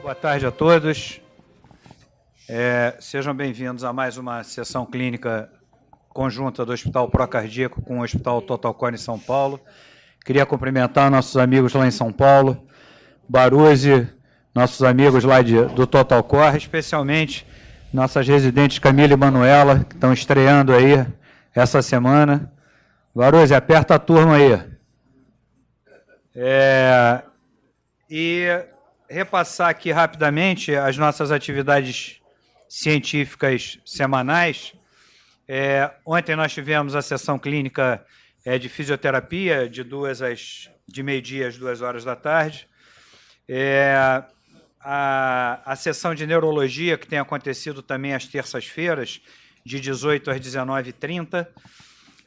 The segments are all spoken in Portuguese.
Boa tarde a todos. Sejam bem-vindos a mais uma sessão clínica conjunta do Hospital Procardíaco com o Hospital Total Core em São Paulo. Queria cumprimentar nossos amigos lá em São Paulo, Baruzzi, nossos amigos lá do Total Core, especialmente nossas residentes Camila e Manuela, que estão estreando aí essa semana. Baruzzi, aperta a turma aí. E repassar aqui rapidamente as nossas atividades científicas semanais. Ontem nós tivemos a sessão clínica de fisioterapia, de meio-dia às 2 horas da tarde. A sessão de neurologia, que tem acontecido também às terças-feiras, de 18 às 19h30.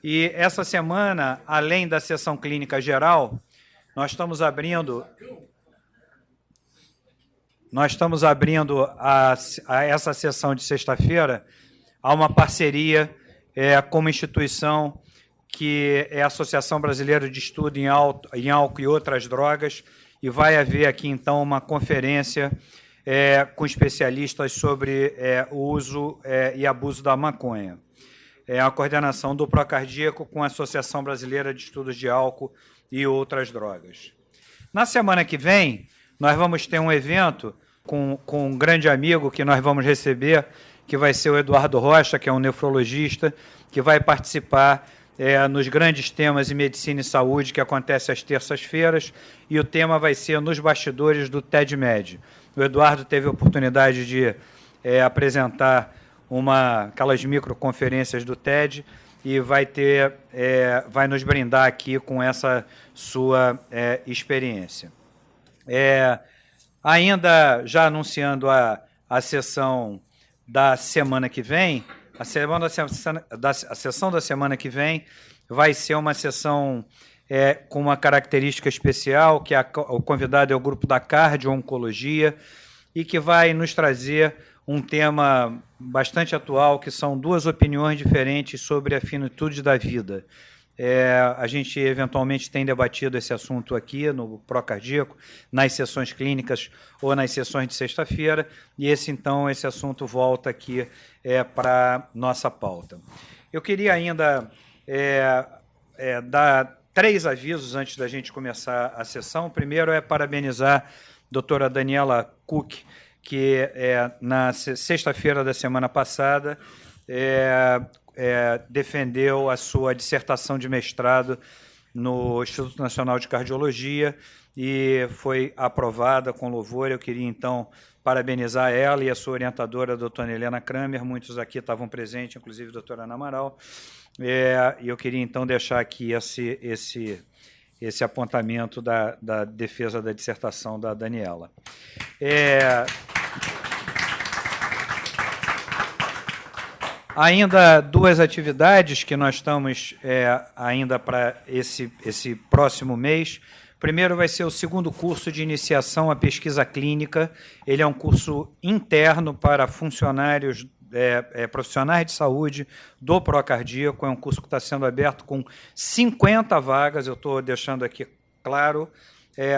E essa semana, além da sessão clínica geral, nós estamos abrindo a essa sessão de sexta-feira a uma parceria com uma instituição que é a Associação Brasileira de Estudo em Álcool e Outras Drogas, e vai haver aqui, então, uma conferência com especialistas sobre o uso e abuso da maconha. A coordenação do Procardíaco com a Associação Brasileira de Estudos de Álcool e Outras Drogas. Na semana que vem, nós vamos ter um evento com um grande amigo que nós vamos receber, que vai ser o Eduardo Rocha, que é um nefrologista, que vai participar nos grandes temas em medicina e saúde, que acontece às terças-feiras, e o tema vai ser nos bastidores do TED-Med. O Eduardo teve a oportunidade de apresentar aquelas microconferências do TED, e vai nos brindar aqui com essa sua experiência. Ainda já anunciando a sessão da semana que vem, a sessão da semana que vem vai ser uma sessão com uma característica especial, que o convidado é o grupo da Cardio-Oncologia, e que vai nos trazer um tema bastante atual, que são duas opiniões diferentes sobre a finitude da vida. A gente, eventualmente, tem debatido esse assunto aqui no Procardíaco, nas sessões clínicas ou nas sessões de sexta-feira, e esse assunto volta aqui para a nossa pauta. Eu queria ainda dar 3 avisos antes da gente começar a sessão. O primeiro é parabenizar a doutora Daniela Cook, que na sexta-feira da semana passada defendeu a sua dissertação de mestrado no Instituto Nacional de Cardiologia e foi aprovada com louvor. Eu queria, então, parabenizar ela e a sua orientadora, a doutora Helena Kramer. Muitos aqui estavam presentes, inclusive a doutora Ana Amaral. E eu queria, então, deixar aqui esse apontamento da defesa da dissertação da Daniela. Ainda 2 atividades que nós estamos ainda para esse próximo mês. Primeiro vai ser o 2º curso de iniciação à pesquisa clínica. Ele é um curso interno para funcionários, profissionais de saúde do Procardíaco. É um curso que está sendo aberto com 50 vagas, eu estou deixando aqui claro.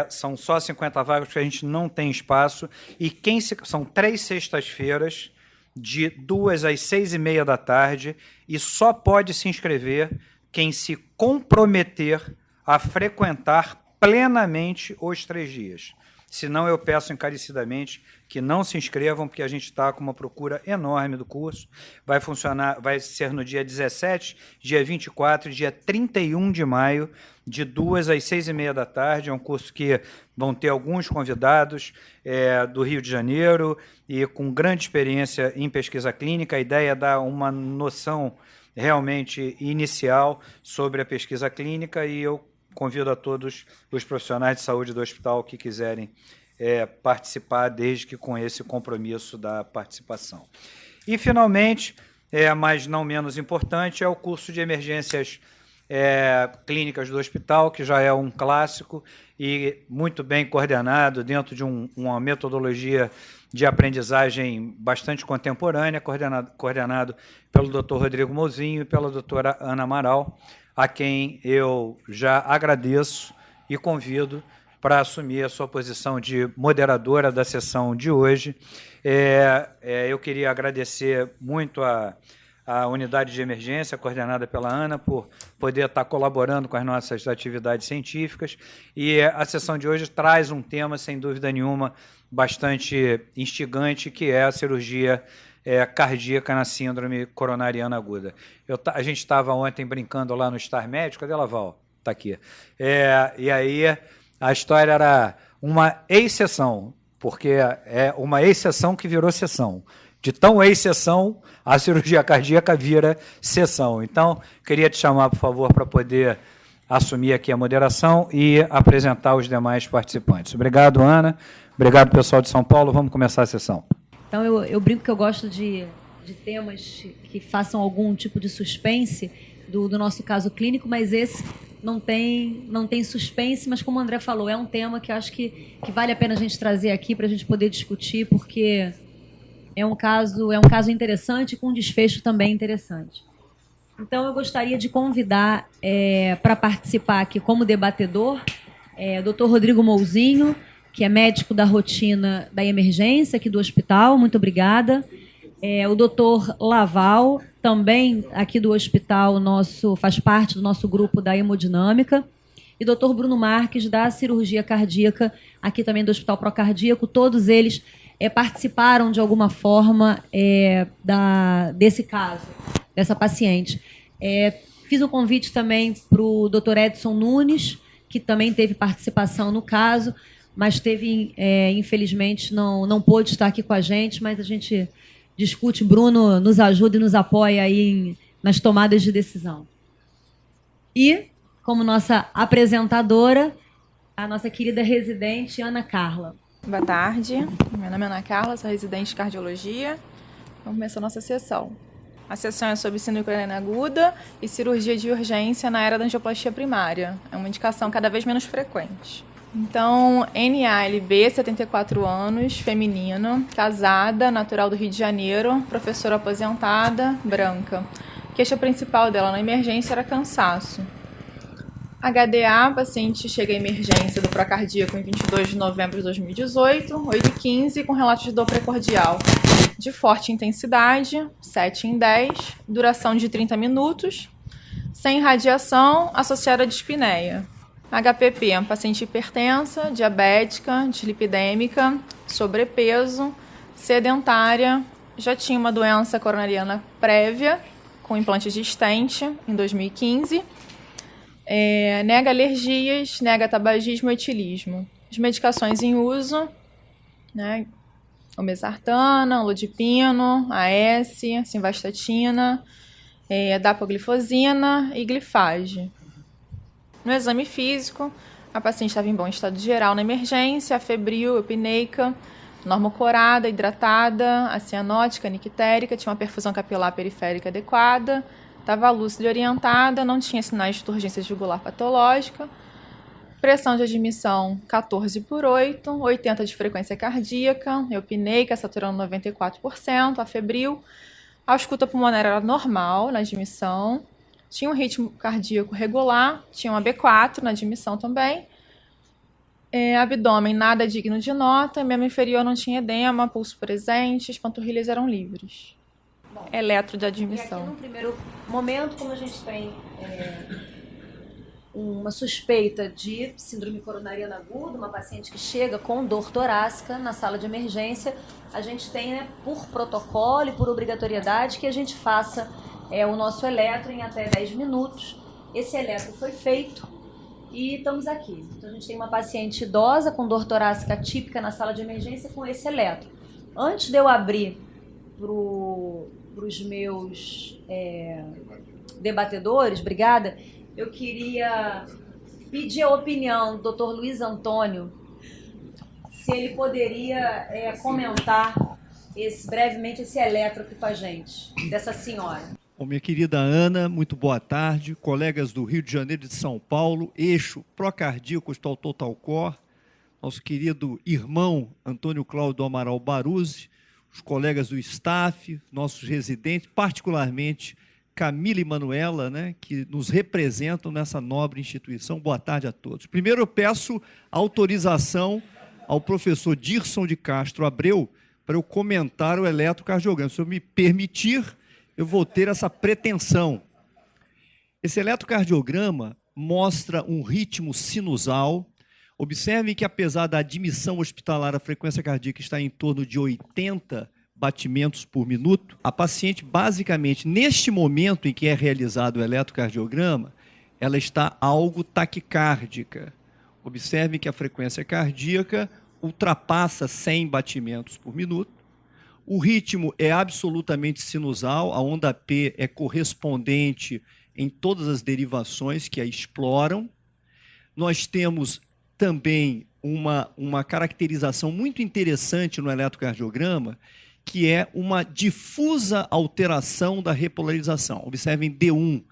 São só 50 vagas, porque a gente não tem espaço. E são 3 sextas-feiras, de 2 às 6h30 da tarde, e só pode se inscrever quem se comprometer a frequentar plenamente os 3 dias. Senão, eu peço encarecidamente que não se inscrevam, porque a gente está com uma procura enorme do curso. Vai ser no dia 17, dia 24 e dia 31 de maio, de 2 às 6h30 da tarde. É um curso que vão ter alguns convidados do Rio de Janeiro e com grande experiência em pesquisa clínica. A ideia é dar uma noção realmente inicial sobre a pesquisa clínica, e eu convido a todos os profissionais de saúde do hospital que quiserem participar, desde que com esse compromisso da participação. E, finalmente, mas não menos importante, é o curso de emergências clínicas do hospital, que já é um clássico e muito bem coordenado dentro de uma metodologia de aprendizagem bastante contemporânea, coordenado pelo Dr. Rodrigo Mozinho e pela doutora Ana Amaral, a quem eu já agradeço e convido para assumir a sua posição de moderadora da sessão de hoje. Eu queria agradecer muito a unidade de emergência, coordenada pela Ana, por poder estar colaborando com as nossas atividades científicas. E a sessão de hoje traz um tema, sem dúvida nenhuma, bastante instigante, que é a cirurgia cardíaca na síndrome coronariana aguda. A gente estava ontem brincando lá no Star Médico, cadê a Val? Está aqui. E aí a história era uma exceção, porque é uma exceção que virou sessão. De tão exceção, a cirurgia cardíaca vira sessão. Então, queria te chamar, por favor, para poder assumir aqui a moderação e apresentar os demais participantes. Obrigado, Ana. Obrigado, pessoal de São Paulo. Vamos começar a sessão. Então, eu brinco que eu gosto de temas que façam algum tipo de suspense do nosso caso clínico, mas esse não tem suspense, mas como o André falou, é um tema que eu acho que vale a pena a gente trazer aqui para a gente poder discutir, porque é um caso interessante, com um desfecho também interessante. Então, eu gostaria de convidar para participar aqui como debatedor o Dr. Rodrigo Mouzinho, que é médico da rotina da emergência aqui do hospital. Muito obrigada. O Dr. Laval, também aqui do hospital, faz parte do nosso grupo da hemodinâmica. E Dr. Bruno Marques, da cirurgia cardíaca, aqui também do Hospital Procardíaco. Todos eles participaram de alguma forma desse caso, dessa paciente. Fiz um convite também para o Dr. Edson Nunes, que também teve participação no caso, mas infelizmente, não pôde estar aqui com a gente, mas a gente discute. Bruno nos ajuda e nos apoia aí nas tomadas de decisão. E, como nossa apresentadora, a nossa querida residente, Ana Carla. Boa tarde, meu nome é Ana Carla, sou residente de cardiologia. Vamos começar a nossa sessão. A sessão é sobre síndrome coronariana aguda e cirurgia de urgência na era da angioplastia primária. É uma indicação cada vez menos frequente. Então, NALB, 74 anos, feminina, casada, natural do Rio de Janeiro, professora aposentada, branca. A queixa principal dela na emergência era cansaço. HDA, paciente chega à emergência do procardíaco em 22 de novembro de 2018, 8h15, com relato de dor precordial de forte intensidade, 7 em 10, duração de 30 minutos, sem radiação, associada à dispneia. HPP, paciente hipertensa, diabética, dislipidêmica, sobrepeso, sedentária, já tinha uma doença coronariana prévia, com implante de stent em 2015, nega alergias, nega tabagismo e etilismo. As medicações em uso, né, o mesartana, o lodipino, AS, simvastatina, dapaglifosina e glifage. No exame físico, a paciente estava em bom estado geral na emergência, febril, eupneica, normocorada, hidratada, acianótica, nictérica, tinha uma perfusão capilar periférica adequada, estava lúcida e orientada, não tinha sinais de urgência jugular patológica, pressão de admissão 14/8, 80 de frequência cardíaca, eupneica, saturando 94%, afebril, a ausculta pulmonar era normal na admissão, tinha um ritmo cardíaco regular, tinha uma B4 na admissão também, abdômen nada digno de nota, membro inferior não tinha edema, pulso presente, as panturrilhas eram livres. Bom, eletro de admissão. E aqui no primeiro momento, como a gente tem uma suspeita de síndrome coronariana aguda, uma paciente que chega com dor torácica na sala de emergência, a gente tem, por protocolo e por obrigatoriedade, que a gente faça o nosso eletro em até 10 minutos. Esse eletro foi feito e estamos aqui. Então, a gente tem uma paciente idosa com dor torácica típica na sala de emergência com esse eletro. Antes de eu abrir para os meus debatedores, obrigada, eu queria pedir a opinião do Dr. Luiz Antônio, se ele poderia comentar brevemente esse eletro aqui com a gente, dessa senhora. Bom, minha querida Ana, muito boa tarde. Colegas do Rio de Janeiro e de São Paulo, eixo Procardíaco Hospital Total Core, nosso querido irmão Antônio Cláudio Amaral Baruzzi, os colegas do staff, nossos residentes, particularmente Camila e Manuela, né, que nos representam nessa nobre instituição. Boa tarde a todos. Primeiro eu peço autorização ao professor Dirson de Castro Abreu para eu comentar o eletrocardiograma. Se eu me permitir, eu vou ter essa pretensão. Esse eletrocardiograma mostra um ritmo sinusal. Observe que, apesar da admissão hospitalar, a frequência cardíaca está em torno de 80 batimentos por minuto. A paciente, basicamente, neste momento em que é realizado o eletrocardiograma, ela está algo taquicárdica. Observe que a frequência cardíaca ultrapassa 100 batimentos por minuto. O ritmo é absolutamente sinusal, a onda P é correspondente em todas as derivações que a exploram. Nós temos também uma caracterização muito interessante no eletrocardiograma, que é uma difusa alteração da repolarização. Observem D1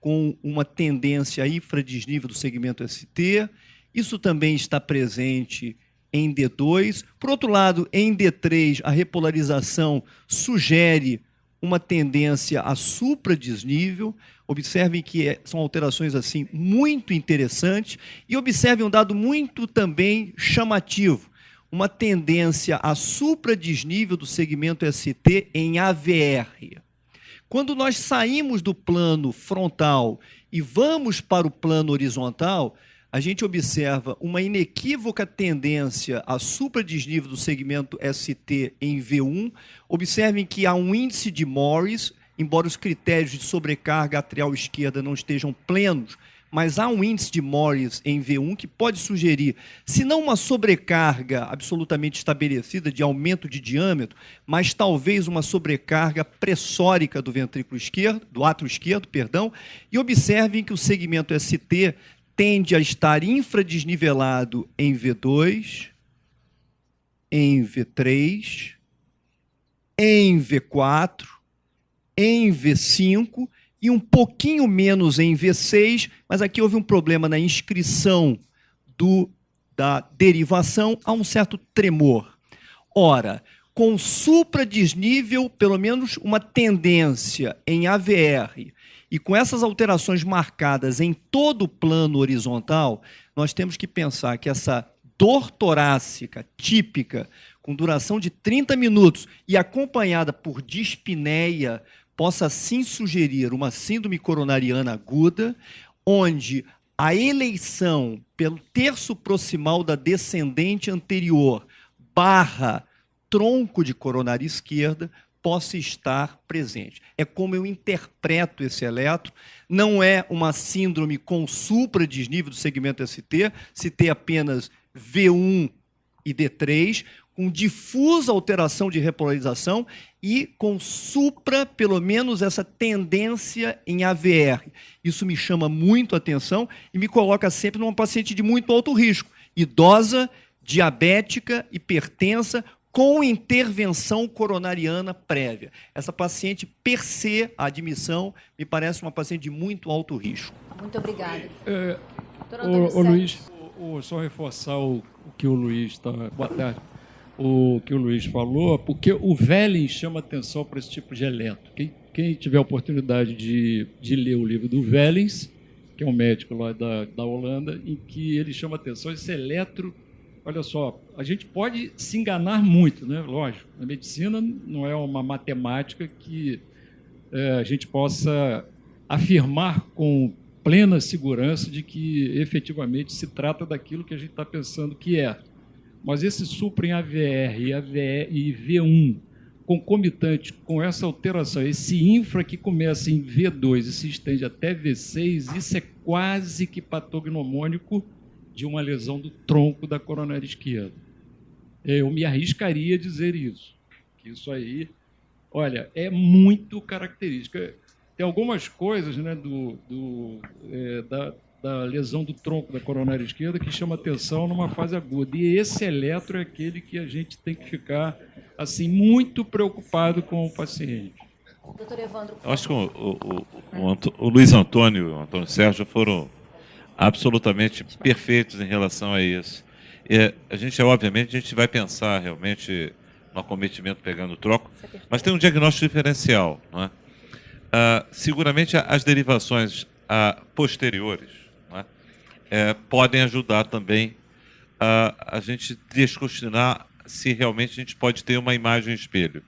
com uma tendência infradisnível do segmento ST. Isso também está presente em D2. Por outro lado, em D3, a repolarização sugere uma tendência a supradisnível. Observem que são alterações assim muito interessantes. E observem um dado muito também chamativo, uma tendência a supradisnível do segmento ST em AVR. Quando nós saímos do plano frontal e vamos para o plano horizontal, a gente observa uma inequívoca tendência a supradisnível do segmento ST em V1. Observem que há um índice de Morris, embora os critérios de sobrecarga atrial esquerda não estejam plenos, mas há um índice de Morris em V1 que pode sugerir, se não uma sobrecarga absolutamente estabelecida de aumento de diâmetro, mas talvez uma sobrecarga pressórica do ventrículo esquerdo, do átrio esquerdo, perdão, e observem que o segmento ST tende a estar infradisnivelado em V2, em V3, em V4, em V5 e um pouquinho menos em V6, mas aqui houve um problema na inscrição da derivação, há um certo tremor. Ora, com supradisnível, pelo menos uma tendência em AVR, e com essas alterações marcadas em todo o plano horizontal, nós temos que pensar que essa dor torácica típica, com duração de 30 minutos e acompanhada por dispneia, possa sim sugerir uma síndrome coronariana aguda, onde a eleição pelo terço proximal da descendente anterior barra tronco de coronária esquerda possa estar presente. É como eu interpreto esse eletro. Não é uma síndrome com supradisnível do segmento ST, citei apenas V1 e D3, com difusa alteração de repolarização e com supra, pelo menos, essa tendência em AVR. Isso me chama muito a atenção e me coloca sempre numa paciente de muito alto risco, idosa, diabética, hipertensa, com intervenção coronariana prévia. Essa paciente, per se, a admissão, me parece uma paciente de muito alto risco. Muito obrigada. O Luiz, só reforçar o que o Luiz está... Boa tarde. O que o Luiz falou, porque o Velling chama atenção para esse tipo de eletro. Quem tiver a oportunidade de ler o livro do Velling, que é um médico lá da Holanda, em que ele chama atenção esse eletro. Olha só, a gente pode se enganar muito, né? Lógico, a medicina não é uma matemática que a gente possa afirmar com plena segurança de que efetivamente se trata daquilo que a gente está pensando que é. Mas esse supra em AVR e V1, concomitante com essa alteração, esse infra que começa em V2 e se estende até V6, isso é quase que patognomônico de uma lesão do tronco da coronária esquerda. Eu me arriscaria a dizer isso. Que isso aí, olha, é muito característico. Tem algumas coisas, né, da lesão do tronco da coronária esquerda que chama atenção numa fase aguda. E esse eletro é aquele que a gente tem que ficar assim, muito preocupado com o paciente. Doutor Evandro. Acho que o Luiz Antônio e o Antônio Sérgio foram absolutamente perfeitos em relação a isso. E obviamente, a gente vai pensar realmente no acometimento pegando troco, mas tem um diagnóstico diferencial, não é? seguramente as derivações posteriores, né, podem ajudar também a gente descortinar se realmente a gente pode ter uma imagem espelho.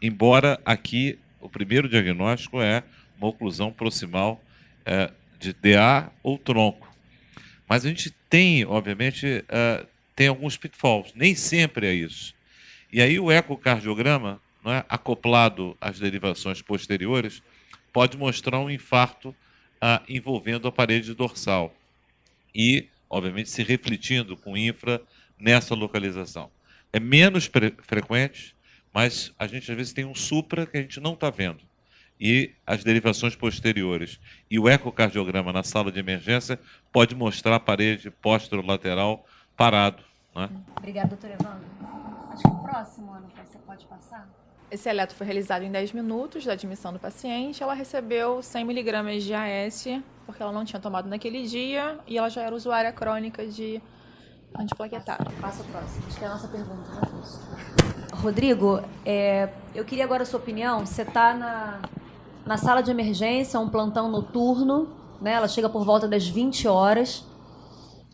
Embora aqui o primeiro diagnóstico é uma oclusão proximal de DA ou tronco. Mas a gente tem, obviamente, tem alguns pitfalls. Nem sempre é isso. E aí o ecocardiograma, né, acoplado às derivações posteriores, pode mostrar um infarto envolvendo a parede dorsal. E, obviamente, se refletindo com infra nessa localização. É menos frequente, mas a gente às vezes tem um supra que a gente não está vendo. E as derivações posteriores. E o ecocardiograma na sala de emergência pode mostrar a parede posterolateral parado. Né? Obrigada, doutor Evandro. Acho que o próximo, Ana, você pode passar. Esse eletro foi realizado em 10 minutos da admissão do paciente. Ela recebeu 100 mg de AS, porque ela não tinha tomado naquele dia, e ela já era usuária crônica de antiplaquetário. Passa o próximo. Acho que é a nossa pergunta, né? Rodrigo, eu queria agora a sua opinião. Você está na sala de emergência, um plantão noturno, né? Ela chega por volta das 20 horas,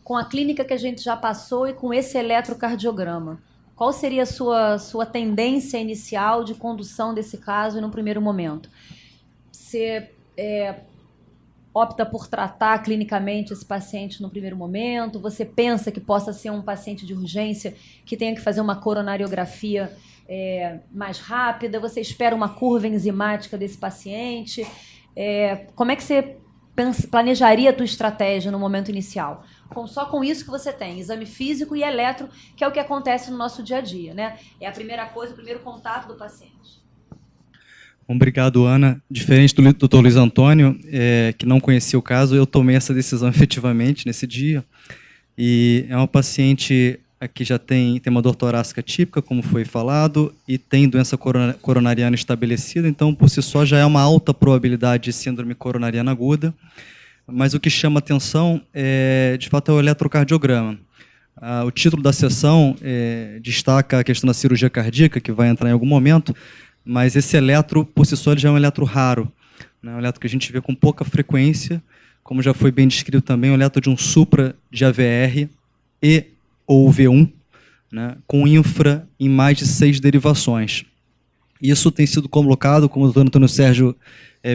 com a clínica que a gente já passou e com esse eletrocardiograma. Qual seria a sua tendência inicial de condução desse caso no primeiro momento? Você opta por tratar clinicamente esse paciente no primeiro momento? Você pensa que possa ser um paciente de urgência que tenha que fazer uma coronariografia mais rápida? Você espera uma curva enzimática desse paciente? Como é que você planejaria a tua estratégia no momento inicial? Só com isso que você tem, exame físico e eletro, que é o que acontece no nosso dia a dia, né? É a primeira coisa, o primeiro contato do paciente. Obrigado, Ana. Diferente do Dr. Luiz Antônio, que não conhecia o caso, eu tomei essa decisão efetivamente nesse dia. E é uma paciente que já tem uma dor torácica típica, como foi falado, e tem doença coronariana estabelecida, então, por si só, já é uma alta probabilidade de síndrome coronariana aguda. Mas o que chama atenção, de fato, é o eletrocardiograma. O título da sessão destaca a questão da cirurgia cardíaca, que vai entrar em algum momento, mas esse eletro, por si só, ele já é um eletro raro, né? Um eletro que a gente vê com pouca frequência, como já foi bem descrito também, um eletro de um supra de AVR ou V1, né, com infra em mais de 6 derivações. Isso tem sido colocado, como o doutor Antônio Sérgio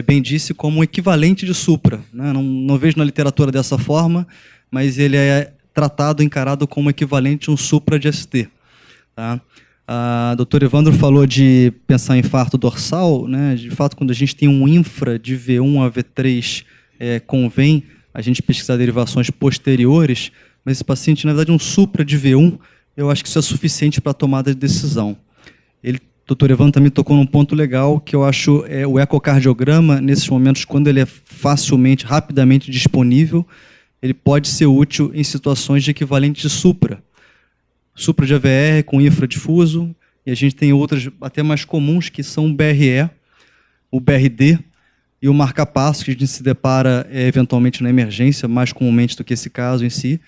bem disse, como um equivalente de supra, né? Não vejo na literatura dessa forma, mas ele é tratado, encarado como equivalente a um supra de ST. Tá? A doutora Evandro falou de pensar em infarto dorsal, né? De fato, quando a gente tem um infra de V1 a V3, convém a gente pesquisar derivações posteriores, mas esse paciente, na verdade, um supra de V1, eu acho que isso é suficiente para a tomada de decisão. O doutor Evandro também tocou num ponto legal, que eu acho o ecocardiograma, nesses momentos, quando ele é rapidamente disponível, ele pode ser útil em situações de equivalente de supra. Supra de AVR com infradifuso, e a gente tem outras até mais comuns, que são o BRE, o BRD e o marca-passo, que a gente se depara eventualmente na emergência, mais comumente do que esse caso em si.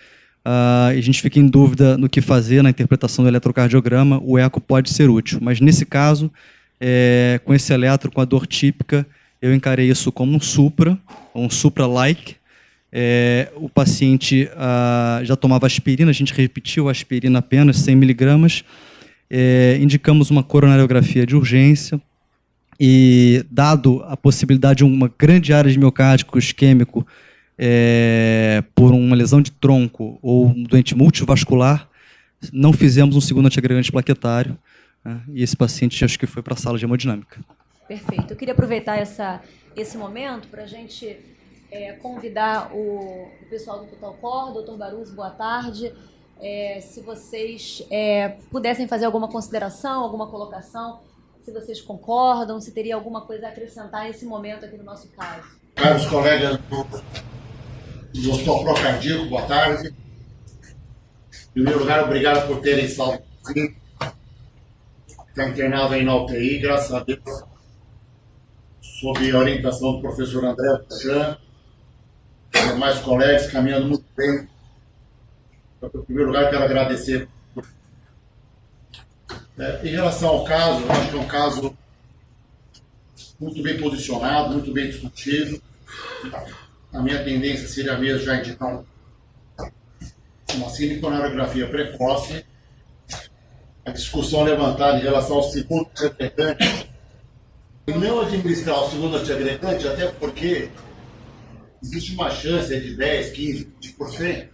A gente fica em dúvida no que fazer na interpretação do eletrocardiograma, o eco pode ser útil. Mas nesse caso, com esse eletro, com a dor típica, eu encarei isso como um supra-like. O paciente já tomava aspirina, a gente repetiu a aspirina apenas, 100 miligramas. Indicamos uma coronariografia de urgência e, dado a possibilidade de uma grande área de miocárdio isquêmico por uma lesão de tronco ou um doente multivascular, não fizemos um segundo antiagregante plaquetário, né? E esse paciente acho que foi para a sala de hemodinâmica. Perfeito. Eu queria aproveitar esse momento para a gente convidar o pessoal do Total Core, doutor Baruzzi, boa tarde. Se vocês pudessem fazer alguma consideração, alguma colocação, se vocês concordam, se teria alguma coisa a acrescentar nesse momento aqui no nosso caso. Caros colegas do Hospital Procardíaco, boa tarde. Em primeiro lugar, obrigado por terem salvo. Está internado aí na UTI, graças a Deus, sob a orientação do professor André Puchan, e demais colegas, caminhando muito bem. Então, em primeiro lugar, quero agradecer. Em relação ao caso, eu acho que é um caso muito bem posicionado, muito bem discutido. A minha tendência seria mesmo já indicar uma siliconariografia precoce. A discussão levantada em relação ao segundo antiagregante, e não administrar o segundo antiagregante, até porque existe uma chance de 10, 15, 20%,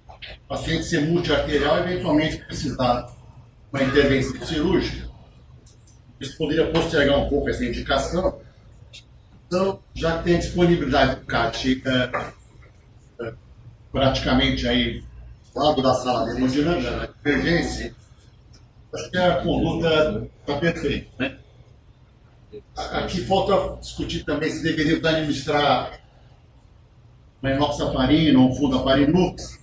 o paciente ser multiarterial e eventualmente precisar de uma intervenção cirúrgica. Isso poderia postergar um pouco essa indicação. Então, já que tem disponibilidade do CAT praticamente aí do lado da sala de hemodinâmica, da emergência, acho que a conduta está perfeita, né? Aqui falta discutir também se deveria administrar uma inoxaparina ou um fundaparinux.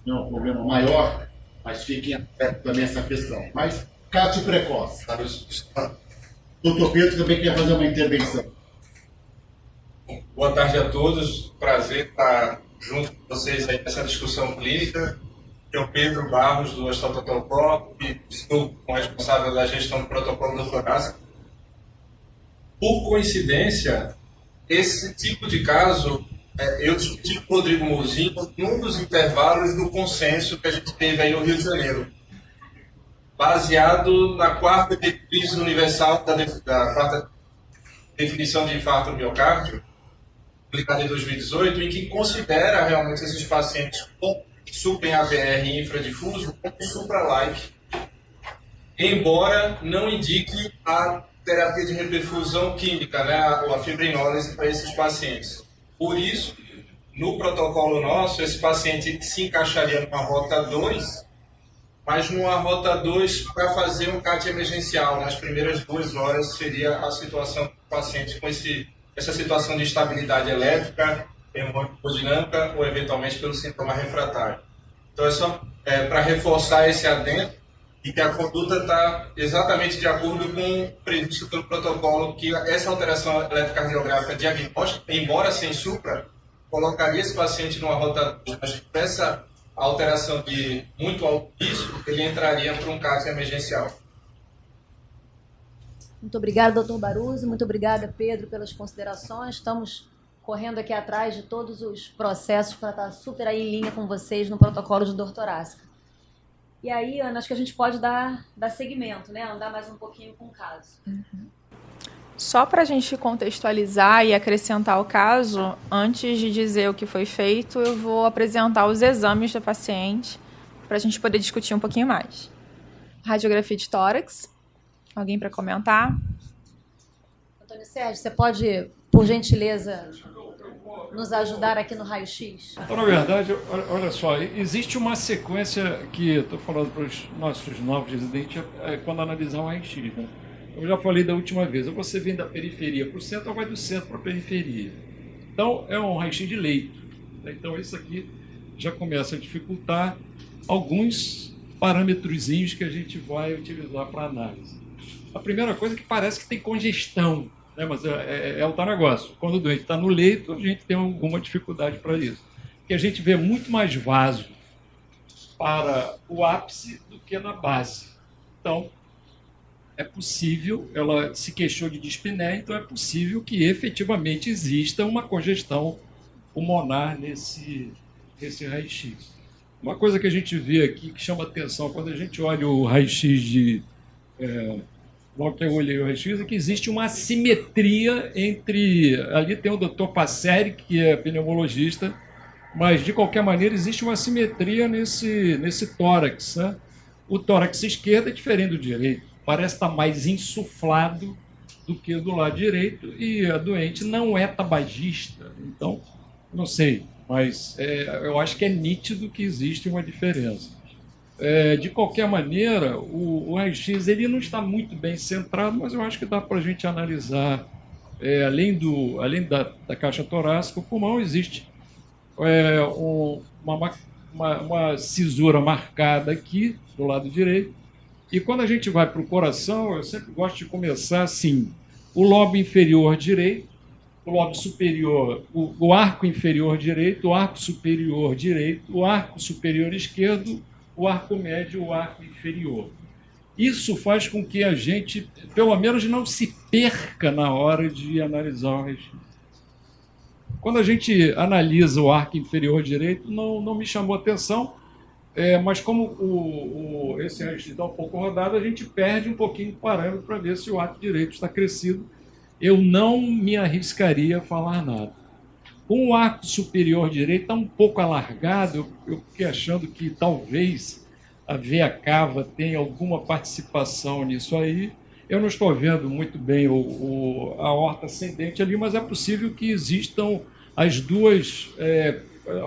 Não é um problema maior, mas fiquem atentos também essa questão. Mas, CAT precoce. Doutor Pedro também quer fazer uma intervenção. Boa tarde a todos. Prazer estar junto com vocês aí nessa discussão clínica. Eu, Pedro Barros, do Hospital Dr. Pro, e estou como responsável da gestão do protocolo do torácico. Por coincidência, esse tipo de caso, eu discuti com o Rodrigo Mouzinho num dos intervalos do consenso que a gente teve aí no Rio de Janeiro, baseado na quarta diretriz universal da quarta definição de infarto do miocárdio, publicada em 2018, em que considera realmente esses pacientes com supra-AVR infradifuso como supra-like, embora não indique a terapia de reperfusão química, né, ou a fibrinólise para esses pacientes. Por isso, no protocolo nosso, esse paciente se encaixaria numa rota 2, mas numa rota 2 para fazer um CAT emergencial. Nas primeiras 2 horas seria a situação do paciente com essa situação de instabilidade elétrica, hemodinâmica ou eventualmente pelo sintoma refratário. Então é só para reforçar esse adendo e que a conduta está exatamente de acordo com o previsto pelo protocolo, que essa alteração eletrocardiográfica diagnóstica, embora sem supra, colocaria esse paciente numa rota 2, mas com essa alteração de muito alto risco, ele entraria para um CAT emergencial. Muito obrigada, doutor Baruzzi. Muito obrigada, Pedro, pelas considerações. Estamos correndo aqui atrás de todos os processos para estar super aí em linha com vocês no protocolo de dor torácica. E aí, Ana, acho que a gente pode dar seguimento, né? Andar mais um pouquinho com o caso. Só para a gente contextualizar e acrescentar o caso, antes de dizer o que foi feito, eu vou apresentar os exames da paciente para a gente poder discutir um pouquinho mais. Radiografia de tórax. Alguém para comentar? Antônio Sérgio, você pode, por gentileza, nos ajudar aqui no raio-x? Então, na verdade, olha só, existe uma sequência que eu estou falando para os nossos novos residentes quando analisar o raio-x, né? Eu já falei da última vez, ou você vem da periferia para o centro ou vai do centro para a periferia. Então, é um raio-x de leito, né? Então, isso aqui já começa a dificultar alguns parâmetrozinhos que a gente vai utilizar para análise. A primeira coisa é que parece que tem congestão, né? Mas é o tal negócio. Quando o doente está no leito, a gente tem alguma dificuldade para isso. Porque a gente vê muito mais vaso para o ápice do que na base. Então, é possível, ela se queixou de dispneia, então é possível que efetivamente exista uma congestão pulmonar nesse raio-x. Uma coisa que a gente vê aqui que chama atenção quando a gente olha o raio-x de... logo que eu olhei o raio-x, é que existe uma assimetria entre... Ali tem o Dr. Passeri, que é pneumologista, mas, de qualquer maneira, existe uma assimetria nesse tórax, né? O tórax esquerdo é diferente do direito. Parece estar mais insuflado do que do lado direito e a doente não é tabagista. Então, não sei, mas eu acho que é nítido que existe uma diferença. De qualquer maneira, o raio-x ele não está muito bem centrado, mas eu acho que dá para a gente analisar, além da caixa torácica, o pulmão existe uma cisura marcada aqui do lado direito. E quando a gente vai para o coração, eu sempre gosto de começar assim: o lobo inferior direito, o lobo superior, o arco inferior direito, o arco superior direito, o arco superior esquerdo, o arco médio, o arco inferior. Isso faz com que a gente, pelo menos, não se perca na hora de analisar o raio-x. Quando a gente analisa o arco inferior direito, não me chamou atenção, mas como esse raio-x está um pouco rodado, a gente perde um pouquinho de parâmetro para ver se o arco direito está crescido. Eu não me arriscaria a falar nada. Com o arco superior direito está um pouco alargado, eu fiquei achando que talvez a veia cava tenha alguma participação nisso aí. Eu não estou vendo muito bem a aorta ascendente ali, mas é possível que existam as duas.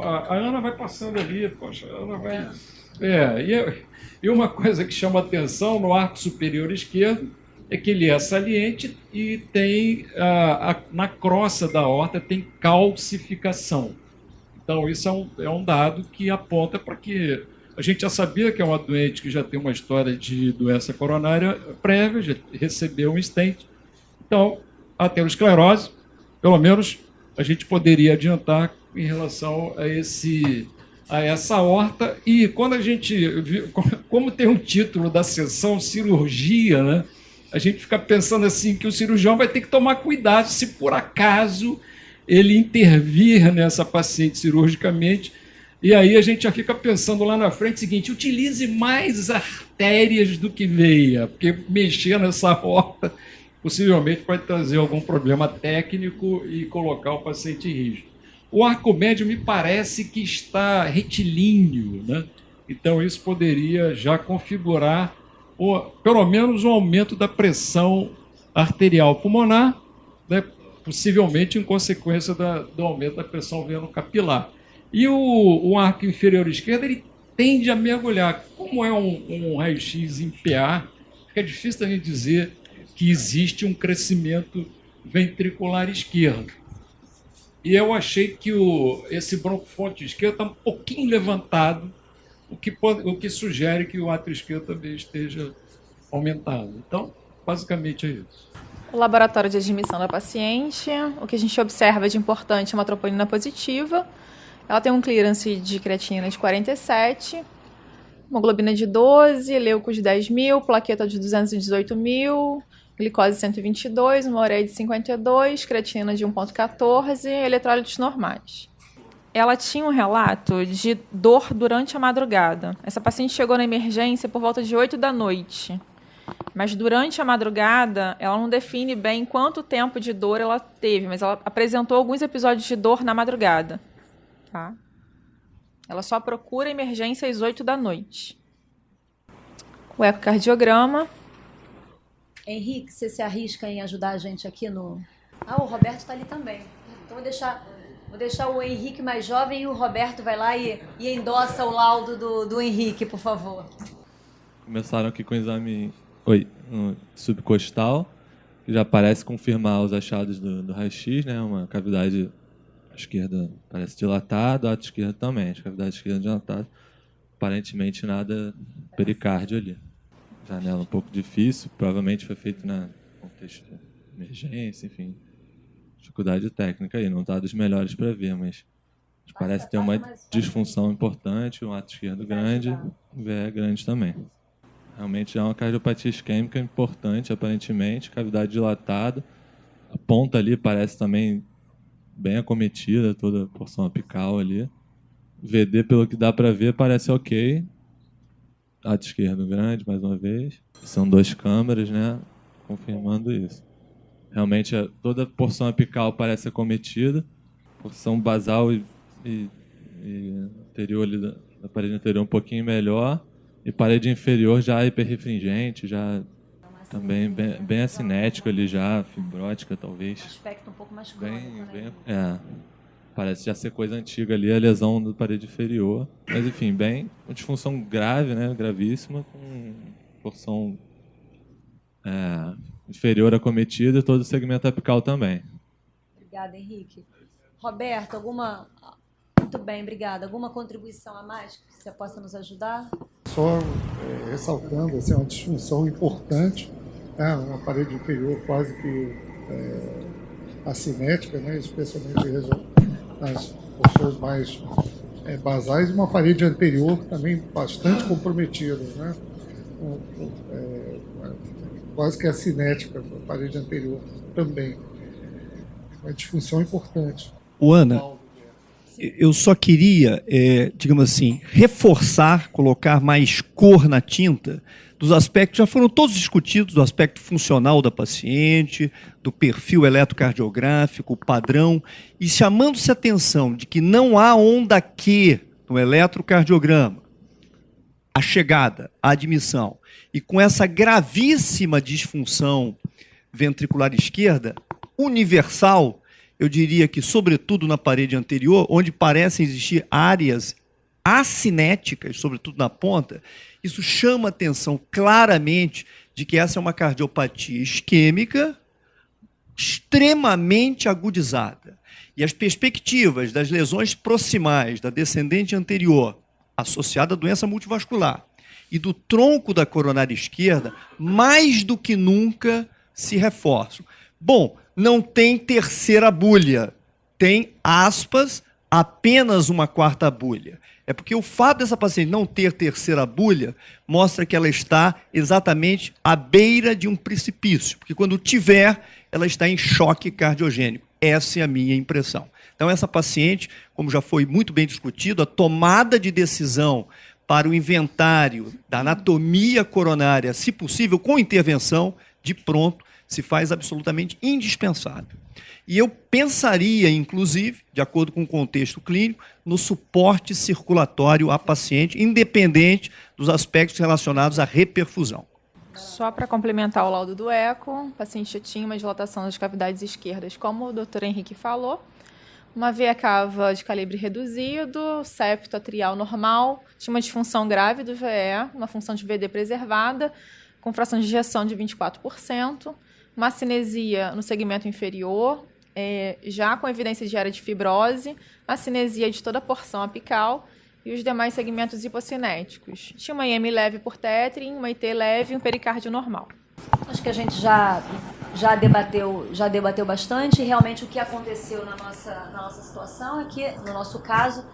A Ana vai passando ali, poxa, a Ana vai. E uma coisa que chama atenção no arco superior esquerdo é que ele é saliente e tem na crosta da aorta tem calcificação. Então isso é um dado que aponta para que a gente já sabia que é uma doente que já tem uma história de doença coronária prévia, já recebeu um stent. Então, a aterosclerose, pelo menos, a gente poderia adiantar em relação a essa aorta. E quando a gente como tem um título da sessão cirurgia, né, a gente fica pensando assim que o cirurgião vai ter que tomar cuidado se por acaso ele intervir nessa paciente cirurgicamente. E aí a gente já fica pensando lá na frente o seguinte: utilize mais artérias do que veia, porque mexer nessa aorta possivelmente pode trazer algum problema técnico e colocar o paciente em risco. O arco médio me parece que está retilíneo, né? Então isso poderia já configurar pelo menos um aumento da pressão arterial pulmonar, né? Possivelmente em consequência do aumento da pressão veno-capilar. E o arco inferior esquerdo ele tende a mergulhar. Como é um raio-x em PA, fica difícil da gente dizer que existe um crescimento ventricular esquerdo. E eu achei que esse broncofonte esquerdo está um pouquinho levantado, o que sugere que o átrio esquerdo também esteja aumentado. Então, basicamente é isso. O laboratório de admissão da paciente, o que a gente observa de importante é uma troponina positiva. Ela tem um clearance de creatinina de 47, hemoglobina de 12, leuco de 10.000, plaqueta de 218.000, glicose 122, uma ureia de 52, creatinina de 1,14 e eletrólitos normais. Ela tinha um relato de dor durante a madrugada. Essa paciente chegou na emergência por volta de 8 da noite. Mas durante a madrugada, ela não define bem quanto tempo de dor ela teve, mas ela apresentou alguns episódios de dor na madrugada. Tá? Ela só procura emergência às 8 da noite. O ecocardiograma. Henrique, você se arrisca em ajudar a gente aqui no... o Roberto está ali também. Então vou deixar o Henrique mais jovem e o Roberto vai lá e endossa o laudo do Henrique, por favor. Começaram aqui com o exame subcostal, que já parece confirmar os achados do raio-x, né? Uma cavidade esquerda parece dilatada, a esquerda também, a cavidade esquerda dilatada, aparentemente nada pericárdio ali. Janela um pouco difícil, provavelmente foi feito na contexto de emergência, enfim, dificuldade técnica aí, não está dos melhores para ver, mas parece ter uma disfunção importante, um ato esquerdo grande, o VE grande também. Realmente é uma cardiopatia isquêmica importante, aparentemente, cavidade dilatada, a ponta ali parece também bem acometida, toda a porção apical ali. VD, pelo que dá para ver, parece ok. Ato esquerdo grande, mais uma vez. São 2 câmeras, né? Confirmando isso. Realmente, toda a porção apical parece acometida. Porção basal e anterior ali da parede anterior um pouquinho melhor. E parede inferior já hiperrefringente, já também bem acinético ali já, fibrótica talvez. Um aspecto um pouco mais crônico, parece já ser coisa antiga ali, a lesão da parede inferior. Mas enfim, uma disfunção grave, né, gravíssima, com porção inferior acometida e todo o segmento apical também. Obrigada, Henrique. Roberto, Muito bem, obrigada. Alguma contribuição a mais que você possa nos ajudar? Só ressaltando, assim, uma disfunção importante, né? Uma parede inferior quase que acinética, né? Especialmente nas porções mais basais, e uma parede anterior também bastante comprometida, né? quase que a cinética da parede anterior também. Uma disfunção importante. Ana, eu só queria, digamos assim, reforçar, colocar mais cor na tinta dos aspectos, já foram todos discutidos, do aspecto funcional da paciente, do perfil eletrocardiográfico, padrão, e chamando-se a atenção de que não há onda Q no eletrocardiograma, a chegada, a admissão, e com essa gravíssima disfunção ventricular esquerda, universal, eu diria que, sobretudo na parede anterior, onde parecem existir áreas acinéticas, sobretudo na ponta, isso chama atenção claramente de que essa é uma cardiopatia isquêmica extremamente agudizada. E as perspectivas das lesões proximais da descendente anterior, associada à doença multivascular, e do tronco da coronária esquerda, mais do que nunca se reforçam. Bom, não tem terceira bulha, tem, aspas, apenas uma quarta bulha. É porque o fato dessa paciente não ter terceira bulha mostra que ela está exatamente à beira de um precipício, porque quando tiver, ela está em choque cardiogênico. Essa é a minha impressão. Então, essa paciente, como já foi muito bem discutido, a tomada de decisão para o inventário da anatomia coronária, se possível, com intervenção, de pronto, se faz absolutamente indispensável. E eu pensaria, inclusive, de acordo com o contexto clínico, no suporte circulatório à paciente, independente dos aspectos relacionados à reperfusão. Só para complementar o laudo do eco, o paciente tinha uma dilatação das cavidades esquerdas, como o Dr. Henrique falou, uma veia cava de calibre reduzido, septo atrial normal, tinha uma disfunção grave do VE, uma função de VD preservada, com fração de ejeção de 24%, uma cinesia no segmento inferior, já com evidência de área de fibrose, a cinesia de toda a porção apical e os demais segmentos hipocinéticos. Tinha uma IM leve por tetrin, uma IT leve e um pericárdio normal. Acho que a gente já debateu bastante. Realmente o que aconteceu na nossa situação é que, no nosso caso,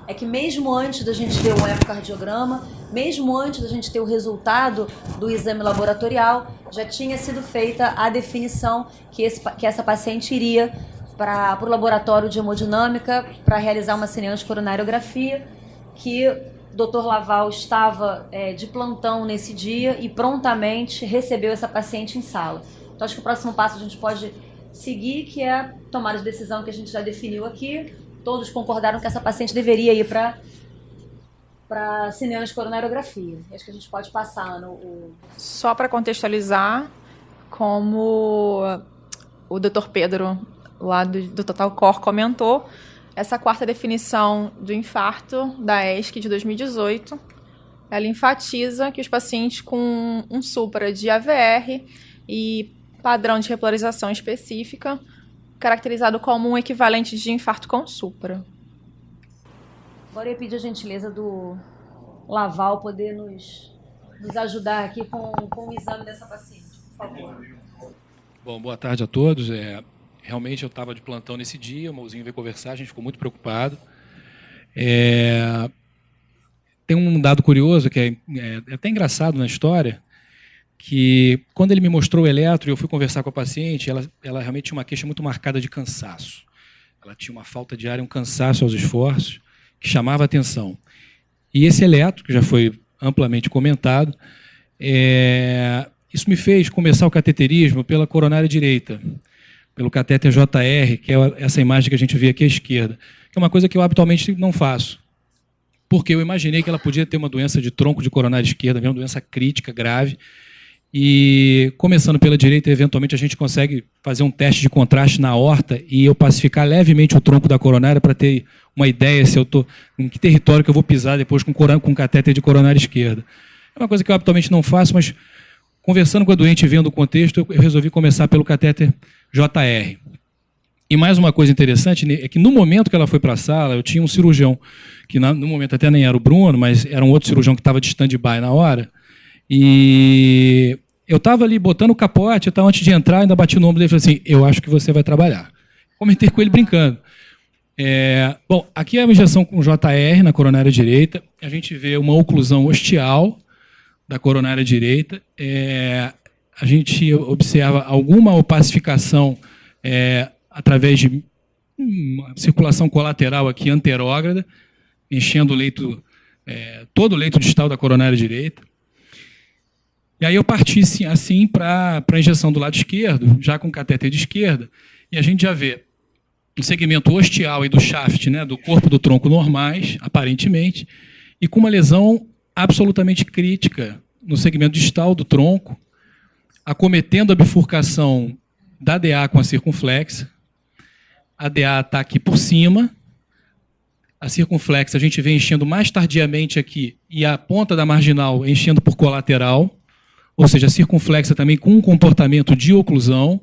é que mesmo antes da gente ter um ecocardiograma, mesmo antes da gente ter o resultado do exame laboratorial, já tinha sido feita a definição que essa paciente iria para o laboratório de hemodinâmica para realizar uma cineangiocoronariografia, que o Dr. Laval estava de plantão nesse dia e prontamente recebeu essa paciente em sala. Então, acho que o próximo passo a gente pode seguir, que é a tomada de decisão que a gente já definiu aqui. Todos concordaram que essa paciente deveria ir para cineangiocoronariografia. Acho que a gente pode passar Só para contextualizar, como o Dr. Pedro, lá do Total Core, comentou, essa quarta definição do infarto da ESC de 2018, ela enfatiza que os pacientes com um supra de AVR e padrão de repolarização específica, caracterizado como um equivalente de infarto com supra. Agora eu ia pedir a gentileza do Laval poder nos ajudar aqui com o exame dessa paciente, por favor. Bom, boa tarde a todos. Realmente eu estava de plantão nesse dia, o Mouzinho veio conversar, a gente ficou muito preocupado. Tem um dado curioso, que é até engraçado na história, que quando ele me mostrou o eletro e eu fui conversar com a paciente, ela realmente tinha uma queixa muito marcada de cansaço. Ela tinha uma falta de ar e um cansaço aos esforços que chamava a atenção. E esse eletro, que já foi amplamente comentado, isso me fez começar o cateterismo pela coronária direita, pelo catéter JR, que é essa imagem que a gente vê aqui à esquerda, que é uma coisa que eu habitualmente não faço, porque eu imaginei que ela podia ter uma doença de tronco de coronária esquerda, uma doença crítica, grave, e começando pela direita, eventualmente a gente consegue fazer um teste de contraste na aorta e eu pacificar levemente o tronco da coronária para ter uma ideia se eu estou em que território que eu vou pisar depois com catéter de coronária esquerda. É uma coisa que eu habitualmente não faço, mas conversando com a doente e vendo o contexto, eu resolvi começar pelo catéter JR. E mais uma coisa interessante é que no momento que ela foi para a sala, eu tinha um cirurgião, que no momento até nem era o Bruno, mas era um outro cirurgião que estava de stand-by na hora, e eu estava ali botando o capote, antes de entrar, ainda bati no ombro dele e falei assim, eu acho que você vai trabalhar. Comentei com ele brincando. Bom, aqui é a injeção com JR na coronária direita, a gente vê uma oclusão ostial da coronária direita. A gente observa alguma opacificação através de uma circulação colateral aqui anterógrada, enchendo o leito, todo o leito distal da coronária direita. E aí eu parti assim para a injeção do lado esquerdo, já com catéter de esquerda, e a gente já vê o segmento ostial e do shaft, né, do corpo do tronco normais, aparentemente, e com uma lesão absolutamente crítica no segmento distal do tronco, acometendo a bifurcação da DA com a circunflexa. A DA está aqui por cima, a circunflexa a gente vem enchendo mais tardiamente aqui e a ponta da marginal enchendo por colateral, ou seja, a circunflexa também com um comportamento de oclusão,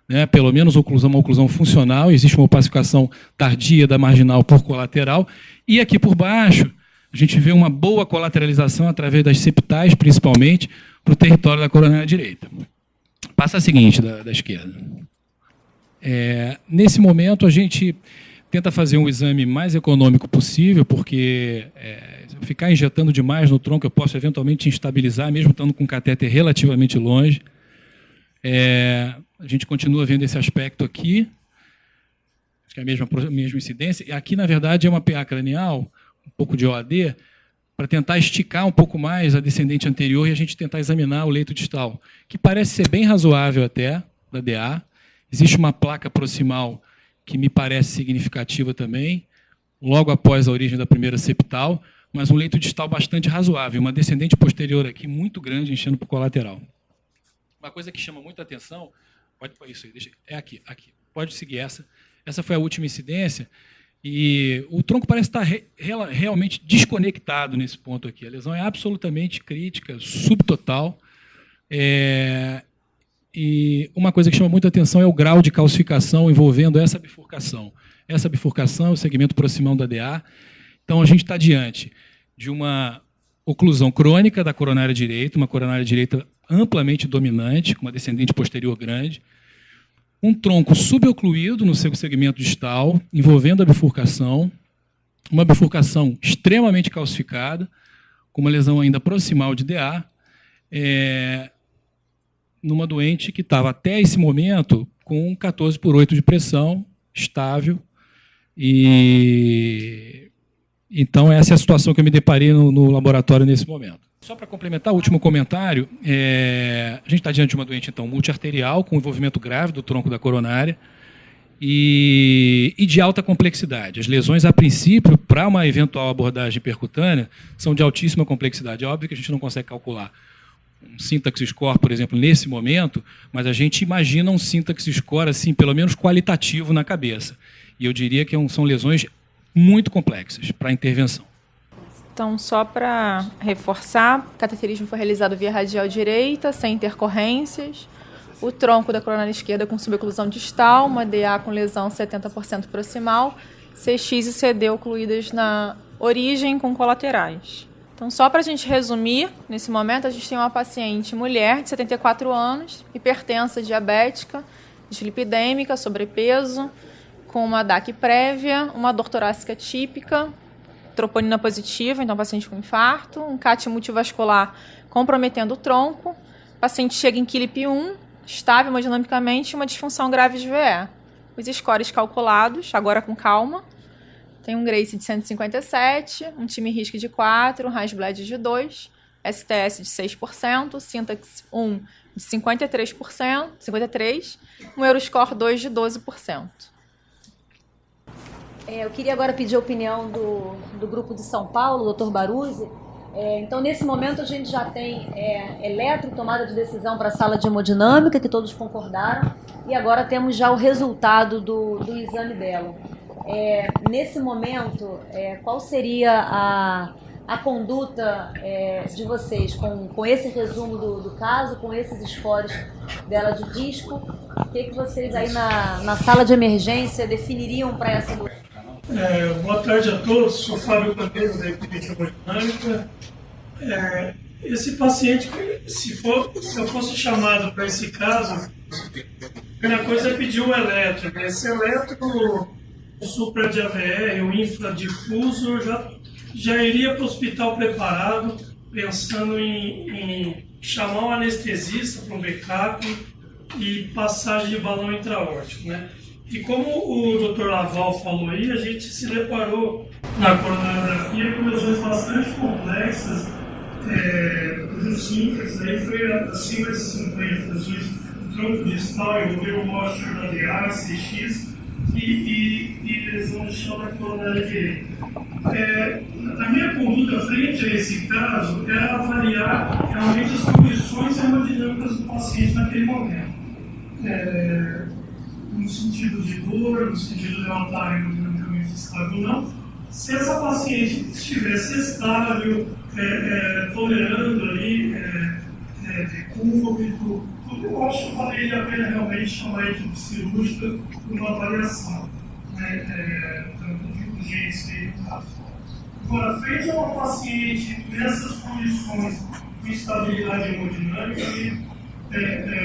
né, pelo menos uma oclusão funcional, existe uma opacificação tardia da marginal por colateral, e aqui por baixo a gente vê uma boa colateralização através das septais, principalmente, para o território da coronária direita. Passa a seguinte, da esquerda. Nesse momento, a gente tenta fazer um exame mais econômico possível, porque ficar injetando demais no tronco, eu posso eventualmente instabilizar, mesmo estando com o catéter relativamente longe. A gente continua vendo esse aspecto aqui, acho que é a mesma incidência. E aqui, na verdade, é uma PA cranial, um pouco de OAD, para tentar esticar um pouco mais a descendente anterior e a gente tentar examinar o leito distal, que parece ser bem razoável até, da DA. Existe uma placa proximal que me parece significativa também, logo após a origem da primeira septal, mas um leito distal bastante razoável, uma descendente posterior aqui muito grande, enchendo para o colateral. Uma coisa que chama muita atenção, isso aí, aqui, pode seguir essa. Essa foi a última incidência, e o tronco parece estar realmente desconectado nesse ponto aqui. A lesão é absolutamente crítica, subtotal. E uma coisa que chama muita atenção é o grau de calcificação envolvendo essa bifurcação. Essa bifurcação é o segmento proximal da DA. Então, a gente está diante de uma oclusão crônica da coronária direita, uma coronária direita amplamente dominante, com uma descendente posterior grande, um tronco subocluído no seu segmento distal, envolvendo a bifurcação, uma bifurcação extremamente calcificada, com uma lesão ainda proximal de DA, numa doente que estava até esse momento com 14/8 de pressão, estável. E então essa é a situação que eu me deparei no laboratório nesse momento. Só para complementar o último comentário, a gente está diante de uma doente então multiarterial, com envolvimento grave do tronco da coronária e de alta complexidade. As lesões, a princípio, para uma eventual abordagem percutânea, são de altíssima complexidade. É óbvio que a gente não consegue calcular um syntax score, por exemplo, nesse momento, mas a gente imagina um syntax score, assim, pelo menos qualitativo na cabeça. E eu diria que são lesões muito complexas para a intervenção. Então, só para reforçar, o cateterismo foi realizado via radial direita, sem intercorrências. O tronco da coronária esquerda com suboclusão distal, uma DA com lesão 70% proximal, CX e CD ocluídas na origem com colaterais. Então, só para a gente resumir, nesse momento a gente tem uma paciente mulher de 74 anos, hipertensa, diabética, dislipidêmica, sobrepeso, com uma DAC prévia, uma dor torácica típica, troponina positiva, então paciente com infarto, um CAT multivascular comprometendo o tronco, o paciente chega em KILIP 1, estável hemodinamicamente, uma disfunção grave de VE. Os scores calculados, agora com calma, tem um Grace de 157, um time RISC de 4, um RASBLED de 2, STS de 6%, Syntax 1 de 53%, um Euroscore 2 de 12%. Eu queria agora pedir a opinião do grupo de São Paulo, Dr. Baruzzi. Então, nesse momento, a gente já tem tomada de decisão para a sala de hemodinâmica, que todos concordaram, e agora temos já o resultado do exame dela. Nesse momento, qual seria a conduta de vocês com esse resumo do caso, com esses scores dela de disco? O que vocês aí na sala de emergência definiriam para essa doença? Boa tarde a todos, sou Fábio Campeiro, da equipe de hemodinâmica. Esse paciente, se eu fosse chamado para esse caso, a primeira coisa é pedir um eletro. Esse eletro, o supra de AVR, o infradifuso, já iria para o hospital preparado pensando em chamar um anestesista para um backup e passagem de balão intraórtico, né? E como o Dr. Laval falou aí, a gente se deparou na coronariografia com lesões bastante complexas, os síntese aí foi acima de 50 lesões do tronco distal, envolveu o mostro da DA, CX e lesão de chão da coronária direita. A minha conduta frente a esse caso era avaliar realmente as condições hemodinâmicas do paciente naquele momento. No sentido de dor, no sentido de ela estar hemodinamicamente estável ou não. Se essa paciente estivesse estável, tolerando ali decúbito, eu acho que valeria a pena realmente chamar a equipe cirúrgica para uma avaliação, tanto de urgência e tal. Agora, frente a uma paciente nessas condições de estabilidade hemodinâmica,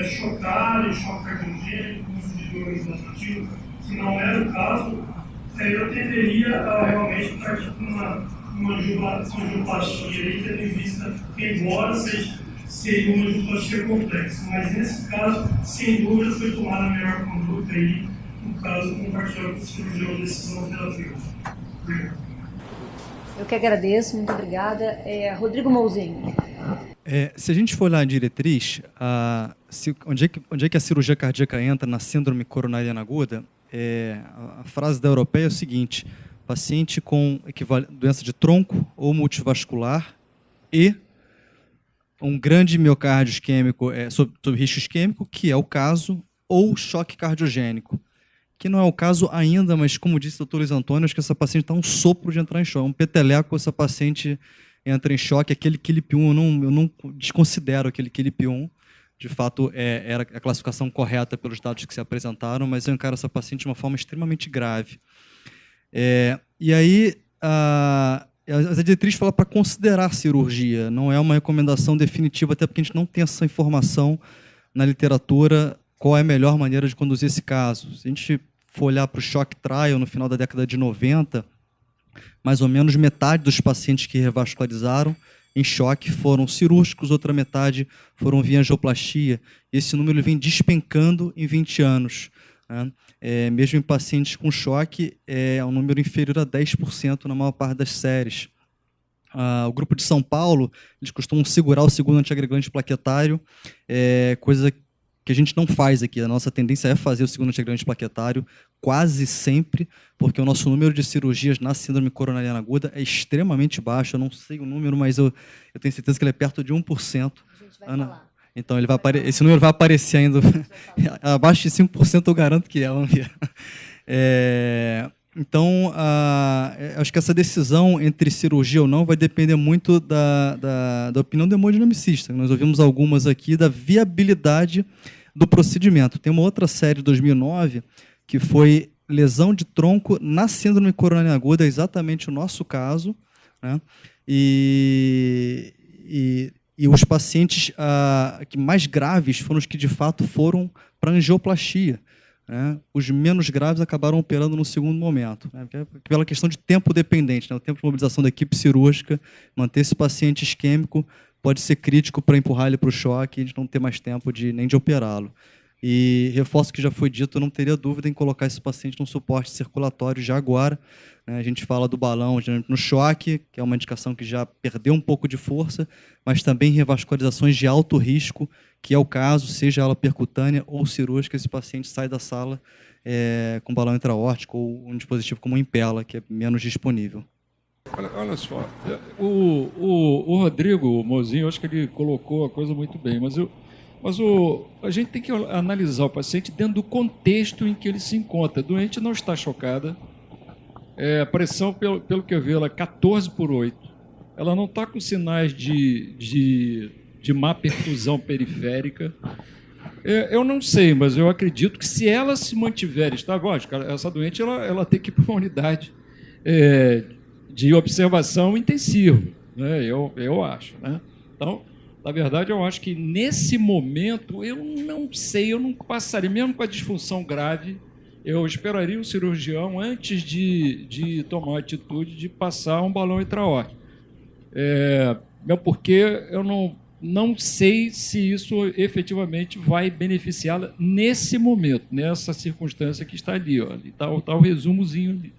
chocar e choque cardiogênico, uso de dor que não era o caso, eu tenderia a realmente partir para uma angioplastia aí, tendo em vista, embora seja uma angioplastia complexa, mas nesse caso, sem dúvida, foi tomada a melhor conduta aí, no caso, compartilhar com o cirurgião de decisão terapêutica. Obrigado. Eu que agradeço, muito obrigada. Rodrigo Mouzinho. Se a gente for olhar a diretriz, onde é que a cirurgia cardíaca entra na síndrome coronariana aguda, a frase da europeia é o seguinte: paciente com doença de tronco ou multivascular e um grande miocárdio isquêmico, sob risco isquêmico, que é o caso, ou choque cardiogênico, que não é o caso ainda, mas como disse o Dr. Luiz Antônio, acho que essa paciente está um sopro de entrar em choque, um peteleco, essa paciente entra em choque, aquele KILIP-1, eu não desconsidero aquele KILIP-1, de fato era a classificação correta pelos dados que se apresentaram, mas eu encaro essa paciente de uma forma extremamente grave. E aí, a diretriz fala para considerar cirurgia, não é uma recomendação definitiva, até porque a gente não tem essa informação na literatura, qual é a melhor maneira de conduzir esse caso. Se a gente for olhar para o shock trial no final da década de 90, mais ou menos metade dos pacientes que revascularizaram em choque foram cirúrgicos, outra metade foram via angioplastia. Esse número vem despencando em 20 anos. Né? Mesmo em pacientes com choque, é um número inferior a 10% na maior parte das séries. O grupo de São Paulo, eles costumam segurar o segundo antiagregante plaquetário, coisa que a gente não faz aqui. A nossa tendência é fazer o segundo antiagregante plaquetário quase sempre, porque o nosso número de cirurgias na síndrome coronariana aguda é extremamente baixo. Eu não sei o número, mas eu tenho certeza que ele é perto de 1%. A gente vai falar. Então, esse número vai aparecer ainda. Abaixo de 5% eu garanto que é. Vamos ver. Então, acho que essa decisão entre cirurgia ou não vai depender muito da opinião do hemodinamicista. Nós ouvimos algumas aqui da viabilidade do procedimento. Tem uma outra série de 2009 que foi lesão de tronco na síndrome coronariana aguda, exatamente o nosso caso, né? E os pacientes que mais graves foram os que, de fato, foram para angioplastia. Né? Os menos graves acabaram operando no segundo momento, né? Pela questão de tempo dependente, né? O tempo de mobilização da equipe cirúrgica, manter esse paciente isquêmico pode ser crítico para empurrar ele para o choque e a gente não ter mais tempo nem de operá-lo. E reforço o que já foi dito, eu não teria dúvida em colocar esse paciente no suporte circulatório já agora. Né? A gente fala do balão no choque, que é uma indicação que já perdeu um pouco de força, mas também revascularizações de alto risco, que é o caso, seja ela percutânea ou cirúrgica, esse paciente sai da sala com balão intraórtico ou um dispositivo como o Impella, que é menos disponível. Olha só, o Rodrigo Mozinho, eu acho que ele colocou a coisa muito bem, mas a gente tem que analisar o paciente dentro do contexto em que ele se encontra. A doente não está chocada, a pressão, pelo que eu vi, ela é 14/8. Ela não está com sinais de má perfusão periférica. Eu não sei, mas eu acredito que se ela se mantiver estável, lógico, essa doente ela tem que ir para uma unidade de observação intensiva, né? Eu acho. Né? Então, na verdade, eu acho que nesse momento, eu não sei, eu não passaria, mesmo com a disfunção grave, eu esperaria o cirurgião, antes de tomar a atitude de passar um balão intraórtico. mesmo porque eu não sei se isso efetivamente vai beneficiá-la nesse momento, nessa circunstância que está ali. Está o resumozinho ali.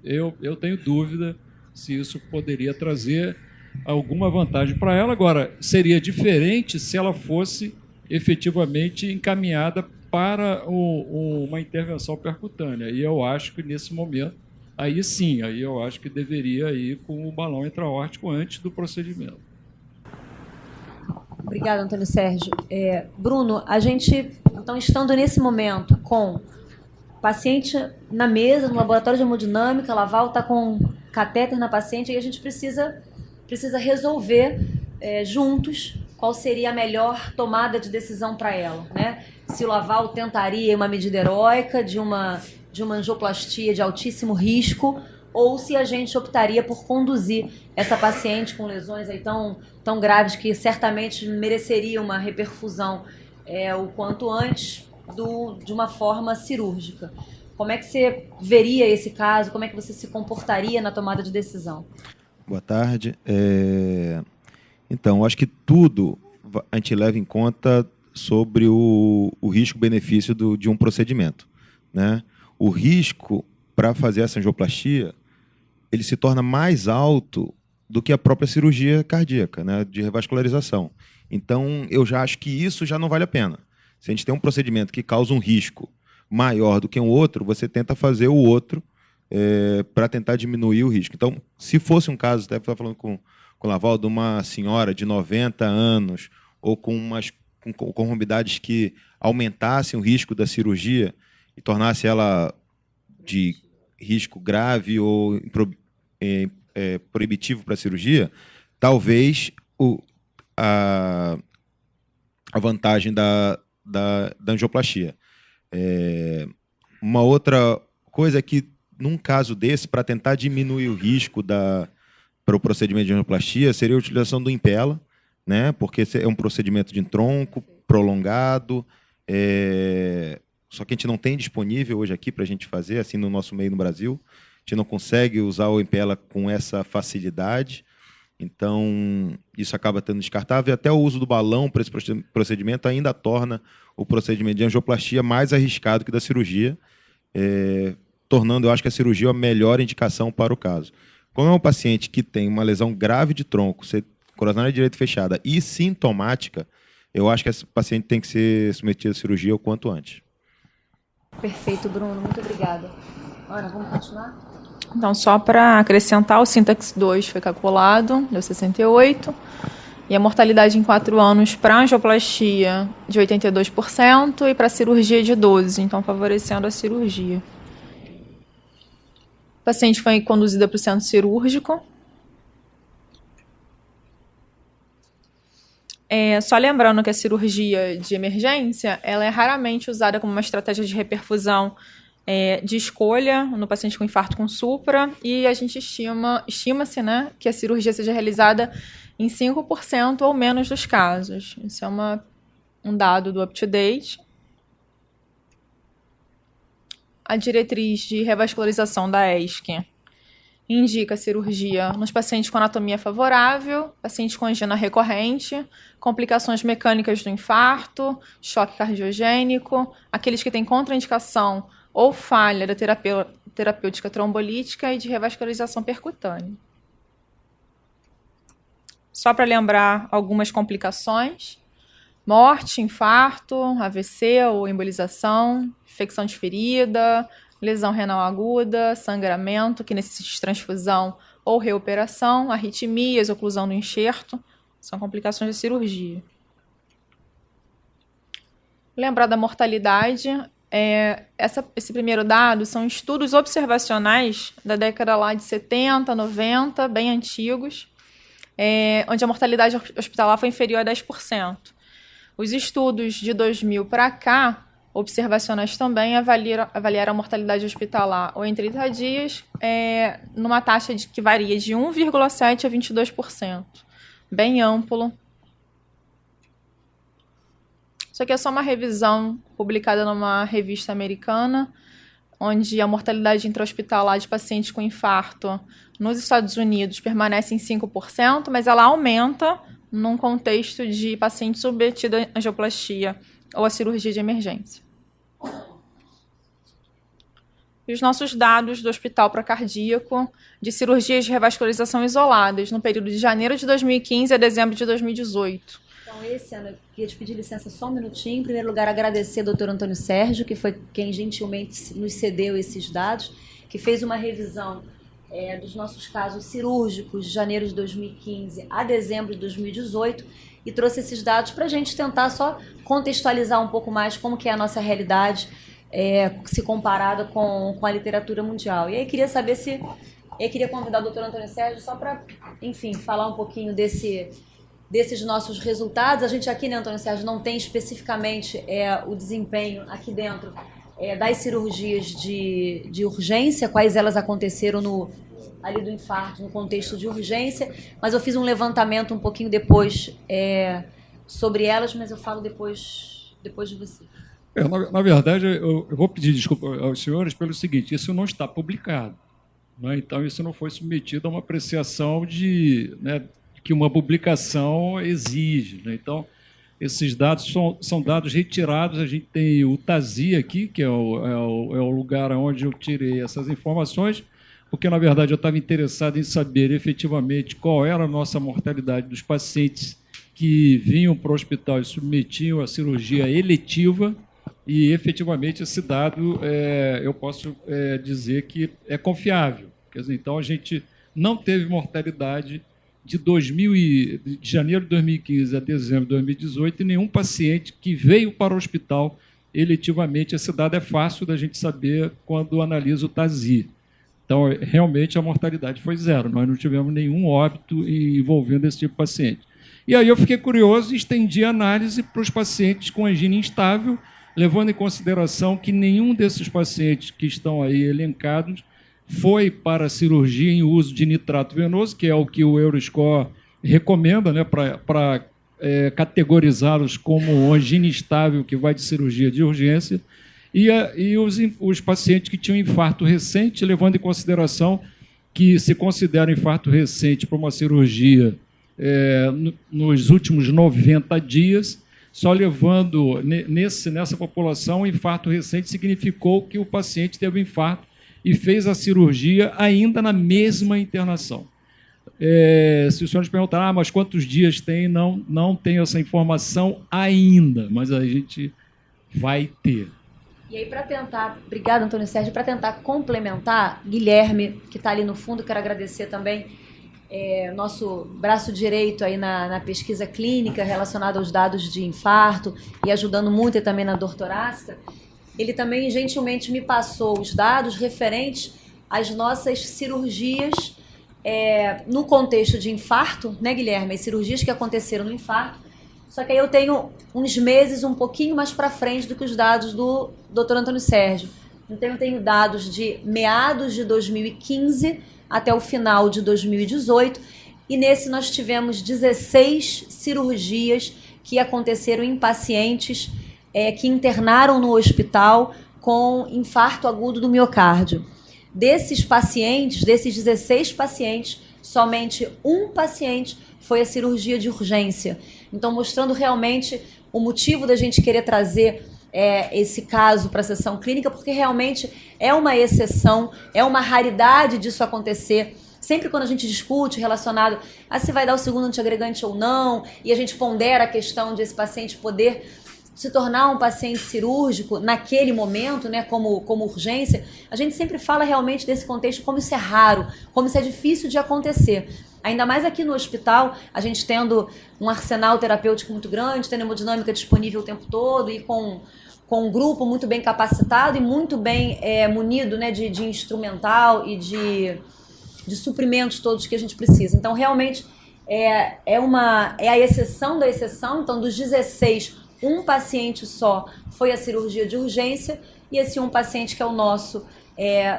Eu tenho dúvida se isso poderia trazer alguma vantagem para ela. Agora, seria diferente se ela fosse efetivamente encaminhada para uma intervenção percutânea. E eu acho que, nesse momento, aí sim, aí eu acho que deveria ir com o balão intra-aórtico antes do procedimento. Obrigada, Antônio Sérgio. Bruno, a gente, então, estando nesse momento com paciente na mesa, no laboratório de hemodinâmica, Laval está com catéter na paciente, e a gente precisa resolver juntos qual seria a melhor tomada de decisão para ela, né? Se o Laval tentaria uma medida heróica de uma angioplastia de altíssimo risco, ou se a gente optaria por conduzir essa paciente com lesões aí tão graves que certamente mereceriam uma reperfusão o quanto antes de uma forma cirúrgica. Como é que você veria esse caso? Como é que você se comportaria na tomada de decisão? Boa tarde. Então, acho que tudo a gente leva em conta sobre o risco-benefício de um procedimento, né? O risco para fazer essa angioplastia, ele se torna mais alto do que a própria cirurgia cardíaca, né, de revascularização. Então, eu já acho que isso já não vale a pena. Se a gente tem um procedimento que causa um risco maior do que um outro, você tenta fazer o outro para tentar diminuir o risco. Então, se fosse um caso, até estava falando com o Laval, de uma senhora de 90 anos ou com comorbidades que aumentassem o risco da cirurgia e tornasse ela de risco grave ou proibitivo para a cirurgia, talvez a vantagem da angioplastia. Uma outra coisa é que, num caso desse, para tentar diminuir o risco para o procedimento de angioplastia, seria a utilização do Impella, né? Porque é um procedimento de tronco prolongado, só que a gente não tem disponível hoje aqui para a gente fazer, assim, no nosso meio no Brasil. A gente não consegue usar o Impella com essa facilidade, então isso acaba tendo descartável. E até o uso do balão para esse procedimento ainda torna o procedimento de angioplastia mais arriscado que da cirurgia, tornando, eu acho, que a cirurgia é a melhor indicação para o caso. Quando é um paciente que tem uma lesão grave de tronco, coronária direita fechada e sintomática, eu acho que esse paciente tem que ser submetido à cirurgia o quanto antes. Perfeito, Bruno. Muito obrigada. Ana, vamos continuar? Então, só para acrescentar, o Syntax 2 foi calculado, deu 68, e a mortalidade em 4 anos para angioplastia de 82% e para cirurgia de 12%, então favorecendo a cirurgia. A paciente foi conduzida para o centro cirúrgico. Só lembrando que a cirurgia de emergência ela é raramente usada como uma estratégia de reperfusão de escolha no paciente com infarto com supra, e a gente estima-se, né, que a cirurgia seja realizada em 5% ou menos dos casos. Isso é um dado do UpToDate. A diretriz de revascularização da ESC indica a cirurgia nos pacientes com anatomia favorável, pacientes com angina recorrente, complicações mecânicas do infarto, choque cardiogênico, aqueles que têm contraindicação ou falha da terapêutica trombolítica e de revascularização percutânea. Só para lembrar algumas complicações: morte, infarto, AVC ou embolização, infecção de ferida, lesão renal aguda, sangramento que necessita de transfusão ou reoperação, arritmias, oclusão do enxerto, são complicações da cirurgia. Lembrar da mortalidade, esse primeiro dado são estudos observacionais da década lá de 70, 90, bem antigos, onde a mortalidade hospitalar foi inferior a 10%. Os estudos de 2000 para cá, observacionais também, avaliaram a mortalidade hospitalar ou em 30 dias, numa taxa que varia de 1,7% a 22%. Bem amplo. Isso aqui é só uma revisão publicada numa revista americana, onde a mortalidade intra-hospitalar de pacientes com infarto nos Estados Unidos permanece em 5%, mas ela aumenta num contexto de paciente submetido à angioplastia ou à cirurgia de emergência. E os nossos dados do Hospital Procardíaco de cirurgias de revascularização isoladas no período de janeiro de 2015 a dezembro de 2018. Então, Ana, eu queria te pedir licença só um minutinho. Em primeiro lugar, agradecer ao Dr. Antônio Sérgio, que foi quem gentilmente nos cedeu esses dados, que fez uma revisão dos nossos casos cirúrgicos de janeiro de 2015 a dezembro de 2018 e trouxe esses dados para a gente tentar só contextualizar um pouco mais como que é a nossa realidade se comparada com a literatura mundial. E aí queria saber se... Eu queria convidar o Dr. Antônio Sérgio só para, enfim, falar um pouquinho desses nossos resultados. A gente aqui, né, Antônio Sérgio, não tem especificamente o desempenho aqui dentro das cirurgias de urgência, quais elas aconteceram ali do infarto, no contexto de urgência, mas eu fiz um levantamento um pouquinho depois sobre elas, mas eu falo depois de você. Na verdade, eu vou pedir desculpa aos senhores pelo seguinte: isso não está publicado, né? Então, isso não foi submetido a uma apreciação que uma publicação exige, né? Então, esses dados são dados retirados. A gente tem o TASI aqui, que é o lugar onde eu tirei essas informações, porque, na verdade, eu estava interessado em saber efetivamente qual era a nossa mortalidade dos pacientes que vinham para o hospital e submetiam à cirurgia eletiva, e, efetivamente, esse dado eu posso dizer que é confiável. Quer dizer, então, a gente não teve mortalidade de janeiro de 2015 a dezembro de 2018, e nenhum paciente que veio para o hospital eletivamente. Esse dado é fácil da gente saber quando analisa o TASI. Então, realmente, a mortalidade foi zero. Nós não tivemos nenhum óbito envolvendo esse tipo de paciente. E aí eu fiquei curioso e estendi a análise para os pacientes com angina instável, levando em consideração que nenhum desses pacientes que estão aí elencados foi para a cirurgia em uso de nitrato venoso, que é o que o Euroscore recomenda, né, para categorizá-los como angina instável, que vai de cirurgia de urgência, e os pacientes que tinham infarto recente, levando em consideração que se considera infarto recente para uma cirurgia nos últimos 90 dias, só levando nessa população, o infarto recente significou que o paciente teve infarto e fez a cirurgia ainda na mesma internação. Se os senhores perguntarem, mas quantos dias tem, não tenho essa informação ainda, mas a gente vai ter. E aí, para tentar, obrigada, Antônio Sérgio, para tentar complementar, Guilherme, que está ali no fundo, quero agradecer também, nosso braço direito aí na pesquisa clínica relacionada aos dados de infarto e ajudando muito também na dor torácica. Ele também gentilmente me passou os dados referentes às nossas cirurgias no contexto de infarto, né, Guilherme? As cirurgias que aconteceram no infarto. Só que aí eu tenho uns meses um pouquinho mais para frente do que os dados do Dr. Antônio Sérgio. Então eu tenho dados de meados de 2015 até o final de 2018. E nesse nós tivemos 16 cirurgias que aconteceram em pacientes que internaram no hospital com infarto agudo do miocárdio. Desses pacientes, desses 16 pacientes, somente um paciente foi a cirurgia de urgência. Então, mostrando realmente o motivo da gente querer trazer esse caso para a sessão clínica, porque realmente é uma exceção, é uma raridade disso acontecer. Sempre quando a gente discute relacionado a se vai dar o segundo antiagregante ou não, e a gente pondera a questão de esse paciente poder se tornar um paciente cirúrgico naquele momento, né, como urgência, a gente sempre fala realmente desse contexto como isso é raro, como isso é difícil de acontecer. Ainda mais aqui no hospital, a gente tendo um arsenal terapêutico muito grande, tendo hemodinâmica disponível o tempo todo e com um grupo muito bem capacitado e muito bem munido, né, de instrumental e de suprimentos todos que a gente precisa. Então, realmente, é a exceção da exceção. Então, dos 16, um paciente só foi a cirurgia de urgência, e esse um paciente que é o nosso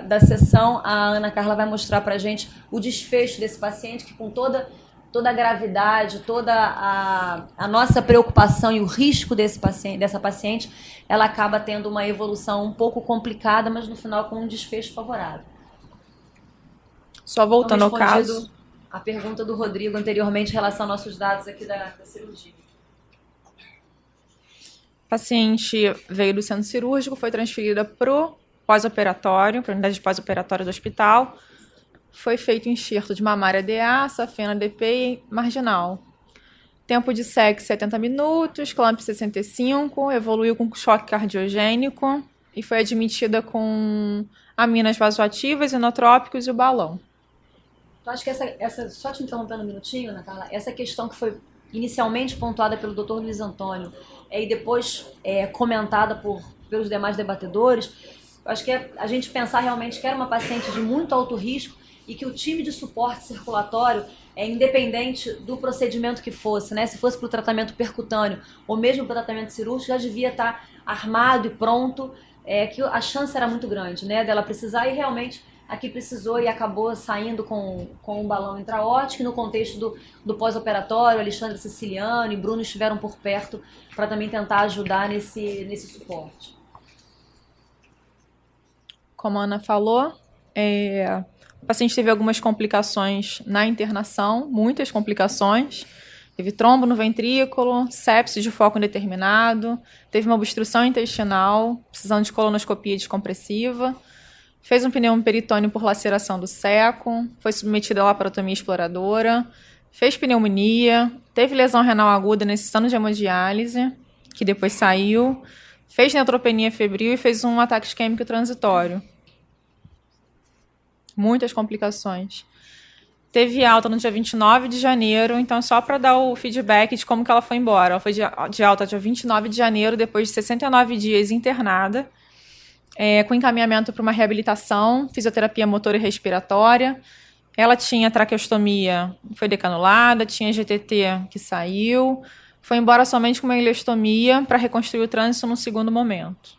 da sessão, a Ana Carla vai mostrar para a gente o desfecho desse paciente, que com toda a gravidade, toda a nossa preocupação e o risco dessa paciente, ela acaba tendo uma evolução um pouco complicada, mas no final com um desfecho favorável. Só voltando ao caso. A pergunta do Rodrigo anteriormente em relação aos nossos dados aqui da cirurgia. A paciente veio do centro cirúrgico, foi transferida para o pós-operatório, para a unidade de pós-operatório do hospital. Foi feito enxerto de mamária DA, safena DP e marginal. Tempo de SEC 70 minutos, clamp 65, evoluiu com choque cardiogênico e foi admitida com aminas vasoativas, inotrópicos e o balão. Eu acho que só te interrompendo um minutinho, Ana Carla, essa questão que foi inicialmente pontuada pelo Dr. Luiz Antônio e depois comentada pelos demais debatedores, eu acho que é a gente pensar realmente que era uma paciente de muito alto risco e que o time de suporte circulatório independente do procedimento que fosse, né? Se fosse para o tratamento percutâneo ou mesmo para o tratamento cirúrgico, já devia estar armado e pronto, que a chance era muito grande, né? Dela precisar e realmente aqui precisou e acabou saindo com um balão intraórtico. No contexto do pós-operatório, Alexandre Siciliano e Bruno estiveram por perto para também tentar ajudar nesse suporte. Como a Ana falou, o paciente teve algumas complicações na internação, muitas complicações. Teve trombo no ventrículo, sepse de foco indeterminado, teve uma obstrução intestinal, precisando de colonoscopia descompressiva, fez um pneumo peritônio por laceração do seco, foi submetida à laparotomia exploradora, fez pneumonia, teve lesão renal aguda necessitando de hemodiálise, que depois saiu, fez neutropenia febril e fez um ataque isquêmico transitório. Muitas complicações. Teve alta no dia 29 de janeiro, então só para dar o feedback de como que ela foi embora. Ela foi de alta dia 29 de janeiro, depois de 69 dias internada, com encaminhamento para uma reabilitação, fisioterapia motora e respiratória. Ela tinha traqueostomia, foi decanulada, tinha GTT que saiu, foi embora somente com uma ileostomia para reconstruir o trânsito no segundo momento.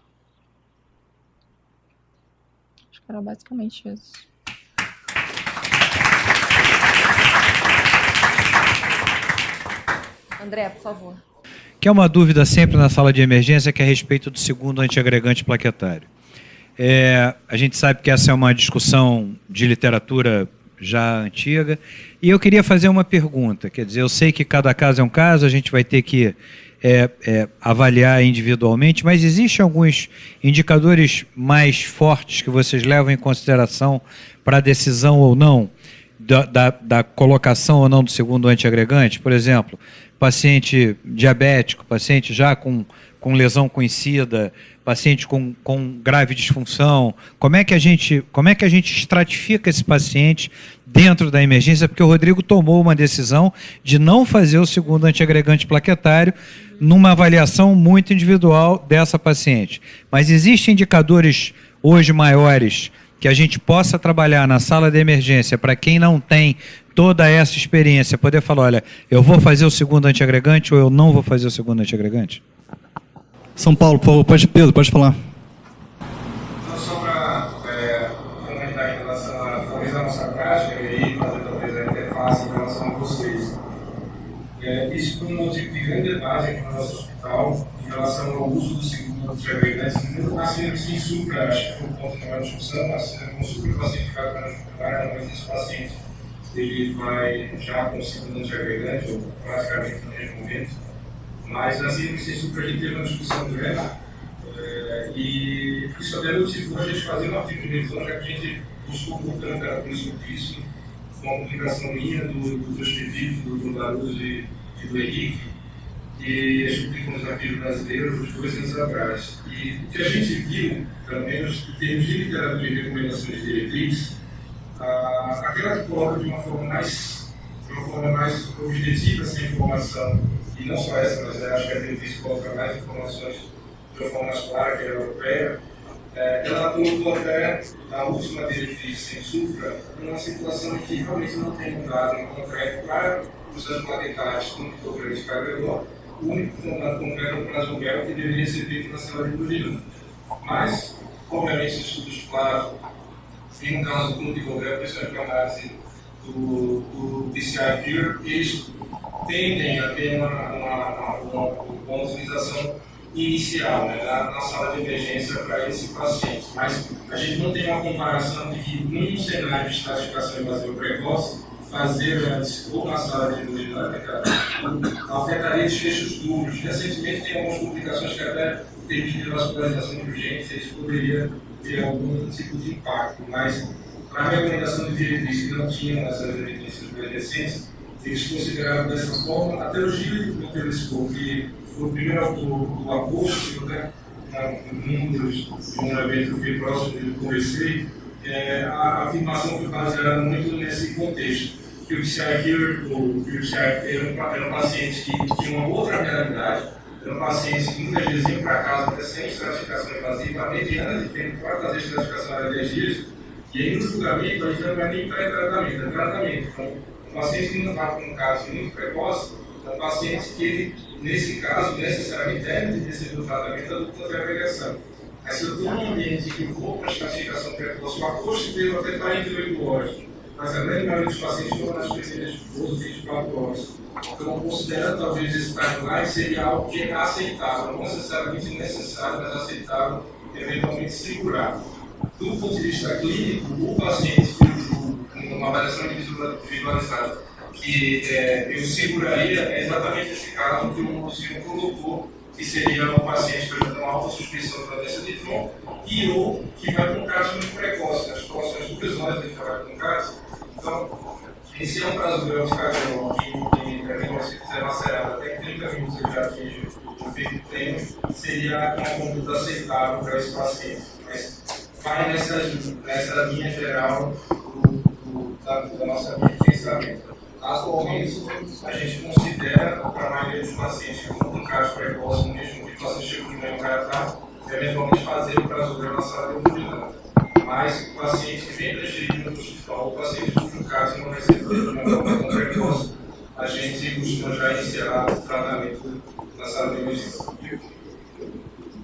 Acho que era basicamente isso. André, por favor. Que é uma dúvida sempre na sala de emergência, que é a respeito do segundo antiagregante plaquetário. A gente sabe que essa é uma discussão de literatura já antiga, e eu queria fazer uma pergunta, quer dizer, eu sei que cada caso é um caso, a gente vai ter que avaliar individualmente, mas existem alguns indicadores mais fortes que vocês levam em consideração para a decisão ou não da colocação ou não do segundo antiagregante? Por exemplo, paciente diabético, paciente já com lesão conhecida, paciente com grave disfunção. Como é que a gente estratifica esse paciente dentro da emergência? Porque o Rodrigo tomou uma decisão de não fazer o segundo antiagregante plaquetário numa avaliação muito individual dessa paciente. Mas existem indicadores hoje maiores que a gente possa trabalhar na sala de emergência para quem não tem toda essa experiência, poder falar, olha, eu vou fazer o segundo antiagregante ou eu não vou fazer o segundo antiagregante? São Paulo, por favor, Pedro, pode falar. Então, só para comentar em relação a talvez a nossa prática e aí fazer talvez a interface em relação a vocês. Isso foi um motivo de grande debate aqui no nosso hospital em relação ao uso do segundo antiagregante. A síndrome sem supra, acho que foi um ponto de maior discussão, a síndrome com suprapacificado transcultural, normalmente esse paciente ele vai já com o segundo antiagregante, ou praticamente no mesmo momento. Mas a síndrome sem supra a gente teve uma discussão grande, e isso até motivou a gente fazer uma artigo de revisão, já que a gente buscou, portanto, era por isso, uma publicação minha, do específico, do Daruz e do Henrique, que a gente publicou nos arquivos brasileiros uns 2 anos atrás. E o que a gente viu, pelo menos em termos de literatura e recomendações de diretrizes, aquela que coloca de uma forma mais objetiva essa informação, e não só essa, mas acho que a diretriz coloca mais informações de uma forma mais clara, que é a europeia, ela colocou até a última diretriz sem supra numa situação em que realmente não tem um dado concreto para os antiplaquetários com micrograma cargador. O único dado concreto é o plasmogel que deveria ser feito na célula de urina. Mas, obviamente, estudos claros, e no caso do micrograma, principalmente com a análise do PCI-Peer, eles tendem a ter uma utilização inicial, né, na sala de emergência para esse paciente. Mas a gente não tem uma comparação de que num cenário de estratificação invasiva precoce, fazer antes ou na sala de hemodinâmica afetaria desfechos duros. Recentemente tem algumas publicações que até tem de vascularização de urgência, isso poderia ter algum tipo de impacto, mas para a recomendação de diretrizes que não tinham essas evidências recentes, eles consideraram dessa forma. Até o Gil Montelesco, que foi o primeiro autor do agosto, né, num evento que foi próximo do conversei, a afirmação foi baseada muito nesse contexto, que o PCI eram pacientes que tinham uma outra realidade, eram pacientes que muitas vezes iam para casa até sem estratificação invasiva, a mediana de tempo para fazer estratificação era 10 dias, e aí no julgamento a gente não vai nem para tratamento, é tratamento. Então, o paciente que não está com um caso muito precoce, é um paciente que, nesse caso, necessariamente deve receber o tratamento da dupla agregação. Mas se eu estou num ambiente que eu vou para a estratificação precoce, o agosto veio até 48 horas, mas a grande maioria dos pacientes foram nas primeiras 12, 24 horas. Então, considerando talvez esse timeline, seria algo que é aceitável, não necessariamente necessário, mas aceitável, eventualmente segurar. Do ponto de vista clínico, o paciente com uma avaliação individualizada que eu seguraria é exatamente esse caso que o Luciano colocou, que seria um paciente apresentando uma alta suspeição da doença de tronco e ou que vai com um caso muito precoce, nas próximas 2 horas ele vai com um caso. Então, esse é um prazo grande que se quiser macerado até 30 minutos ele já atinge o efeito pleno, seria uma conduta aceitável para esse paciente. Mas vai nessa linha geral da nossa linha de pensamento. Atualmente, a gente considera, para a maioria dos pacientes com caso precoce, mesmo que o paciente chegue no meio tratar, eventualmente fazer o prazo grande na sala de hemodinâmica. Mas o paciente que vem transferido no hospital, o paciente cujo caso não vai ser feito de uma forma tão precoce, a gente costuma já iniciar o tratamento na sala de emergência.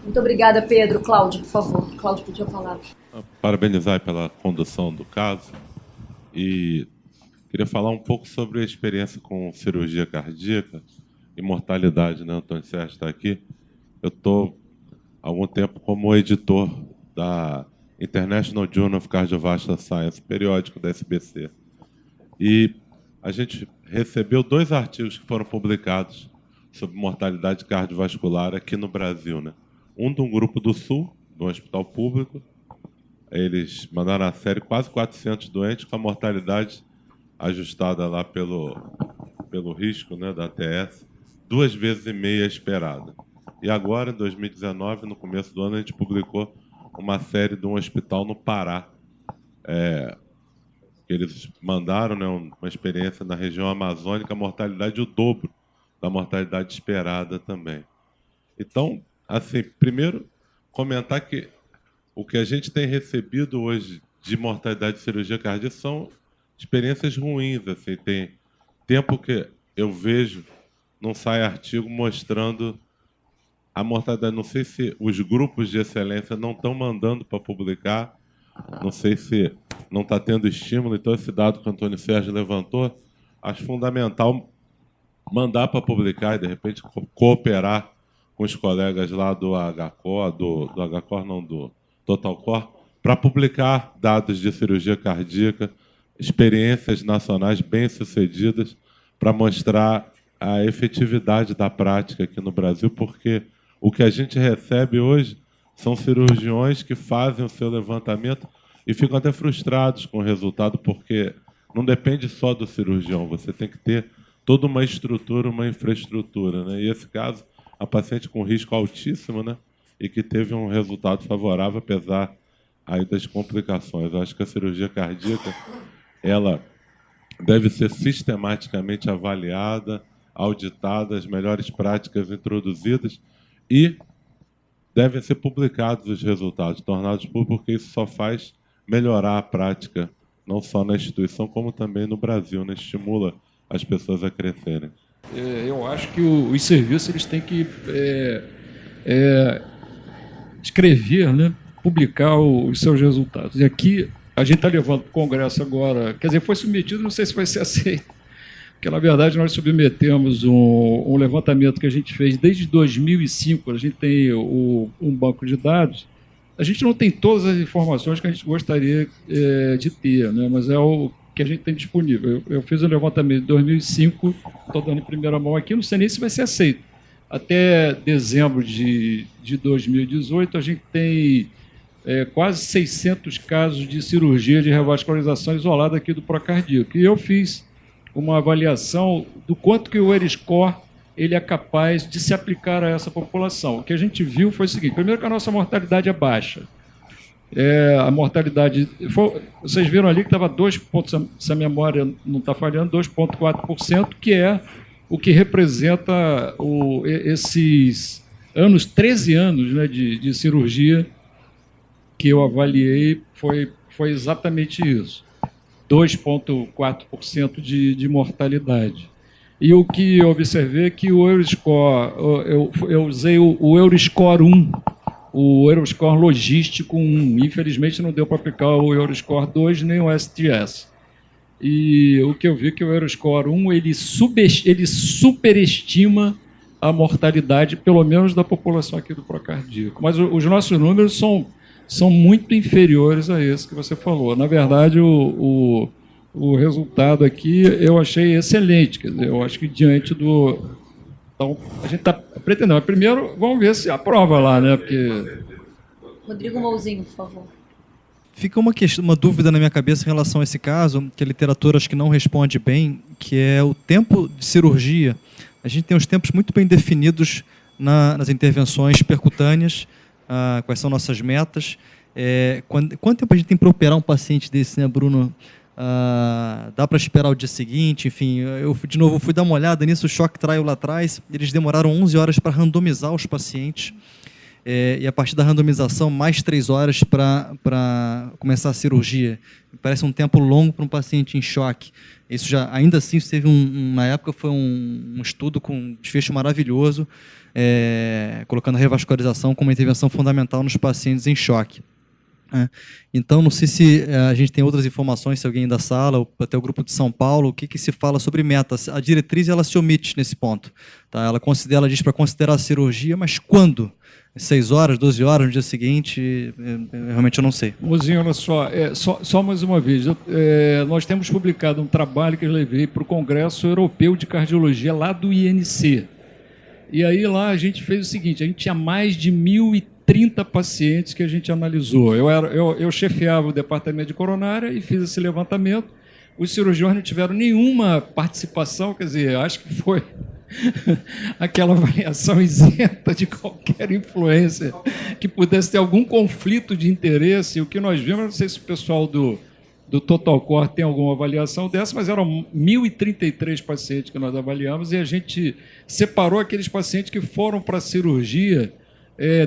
Muito obrigada, Pedro. Cláudio, por favor. Cláudio, podia falar. Parabenizar pela condução do caso e queria falar um pouco sobre a experiência com cirurgia cardíaca e mortalidade, né? Antônio Sérgio está aqui. Eu estou há algum tempo como editor da International Journal of Cardiovascular Science, periódico da SBC. E a gente recebeu 2 artigos que foram publicados sobre mortalidade cardiovascular aqui no Brasil, né? Um de um grupo do Sul, do hospital público. Eles mandaram a série quase 400 doentes com a mortalidade ajustada lá pelo risco, né, da ATS, 2,5 vezes a esperada. E agora, em 2019, no começo do ano, a gente publicou uma série de um hospital no Pará, que eles mandaram, né, uma experiência na região amazônica, a mortalidade o dobro da mortalidade esperada também. Então, assim, primeiro, comentar que o que a gente tem recebido hoje de mortalidade de cirurgia cardíaca são experiências ruins. Assim, tem tempo que eu vejo, não sai artigo mostrando a mortalidade. Não sei se os grupos de excelência não estão mandando para publicar, não sei se não está tendo estímulo. Então, esse dado que o Antônio Sérgio levantou, acho fundamental mandar para publicar e, de repente, cooperar com os colegas lá do HCOR, do TotalCor, para publicar dados de cirurgia cardíaca, experiências nacionais bem-sucedidas, para mostrar a efetividade da prática aqui no Brasil, porque o que a gente recebe hoje são cirurgiões que fazem o seu levantamento e ficam até frustrados com o resultado, porque não depende só do cirurgião, você tem que ter toda uma estrutura, uma infraestrutura, né? E esse caso, a paciente com risco altíssimo, né? E que teve um resultado favorável, apesar aí das complicações. Eu acho que a cirurgia cardíaca, ela deve ser sistematicamente avaliada, auditada, as melhores práticas introduzidas e devem ser publicados os resultados, tornados públicos, porque isso só faz melhorar a prática, não só na instituição, como também no Brasil, né? Estimula as pessoas a crescerem. Eu acho que os serviços eles têm que escrever, né? Publicar os seus resultados. E aqui a gente está levando para o Congresso agora, quer dizer, foi submetido, não sei se vai ser aceito, porque, na verdade, nós submetemos um levantamento que a gente fez desde 2005, a gente tem um banco de dados, a gente não tem todas as informações que a gente gostaria de ter, né? Mas é o que a gente tem disponível. Eu fiz um levantamento de 2005, estou dando em primeira mão aqui, não sei nem se vai ser aceito. Até dezembro de 2018, a gente tem quase 600 casos de cirurgia de revascularização isolada aqui do procardíaco. E eu fiz uma avaliação do quanto que o ERSCOR ele é capaz de se aplicar a essa população. O que a gente viu foi o seguinte: primeiro, que a nossa mortalidade é baixa. A mortalidade... vocês viram ali que estava 2 pontos, se a memória não está falhando, 2,4%, que é o que representa esses 13 anos, né, de cirurgia que eu avaliei, foi exatamente isso. 2,4% de mortalidade. E o que eu observei é que o EUROSCOR, eu usei o EUROSCOR 1, o EUROSCOR logístico 1. Infelizmente não deu para aplicar o EUROSCOR 2 nem o STS. E o que eu vi é que o EUROSCOR 1 ele superestima a mortalidade, pelo menos da população aqui do procardíaco. Mas os nossos números são muito inferiores a esse que você falou. Na verdade, o resultado aqui eu achei excelente. Quer dizer, eu acho que diante do... Então, a gente está pretendendo. Mas primeiro, vamos ver se aprova lá, né? Porque... Rodrigo Mouzinho, por favor. Fica uma dúvida na minha cabeça em relação a esse caso, que a literatura acho que não responde bem, que é o tempo de cirurgia. A gente tem os tempos muito bem definidos nas intervenções percutâneas, quais são nossas metas. Quanto tempo a gente tem para operar um paciente desse, né, Bruno? Dá para esperar o dia seguinte? Enfim, eu de novo fui dar uma olhada nisso, o Shock Trial lá atrás, eles demoraram 11 horas para randomizar os pacientes, e a partir da randomização, mais 3 horas para começar a cirurgia. Parece um tempo longo para um paciente em choque. Isso já, ainda assim, teve na época foi um estudo com um desfecho maravilhoso, colocando a revascularização como uma intervenção fundamental nos pacientes em choque. Então, não sei se a gente tem outras informações, se alguém da sala, ou até o grupo de São Paulo, o que se fala sobre metas. A diretriz ela se omite nesse ponto. Tá? Ela diz para considerar a cirurgia, mas quando? 6 horas, 12 horas, no dia seguinte? Realmente eu não sei. Mozinho, olha só mais uma vez. Nós temos publicado um trabalho que eu levei para o Congresso Europeu de Cardiologia, lá do INC. E aí lá a gente fez o seguinte: a gente tinha mais de 1.030 pacientes que a gente analisou. Eu chefiava o departamento de coronária e fiz esse levantamento. Os cirurgiões não tiveram nenhuma participação, quer dizer, acho que foi aquela avaliação isenta de qualquer influência que pudesse ter algum conflito de interesse. O que nós vimos, não sei se o pessoal do Total Core tem alguma avaliação dessa, mas eram 1.033 pacientes que nós avaliamos e a gente separou aqueles pacientes que foram para a cirurgia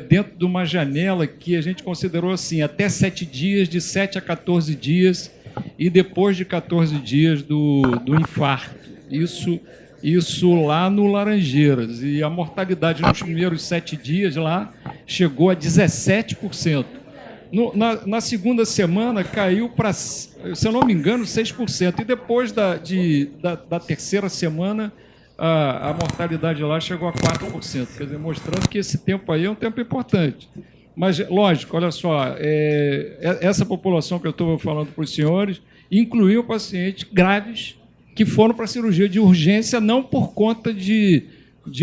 dentro de uma janela que a gente considerou assim, até 7 dias, de 7 a 14 dias, e depois de 14 dias do infarto. Isso lá no Laranjeiras. E a mortalidade nos primeiros 7 dias lá chegou a 17%. Na segunda semana caiu para, se eu não me engano, 6%. E depois da terceira semana, a mortalidade lá chegou a 4%. Quer dizer, mostrando que esse tempo aí é um tempo importante. Mas, lógico, olha só, essa população que eu estou falando para os senhores incluiu pacientes graves que foram para a cirurgia de urgência não por conta de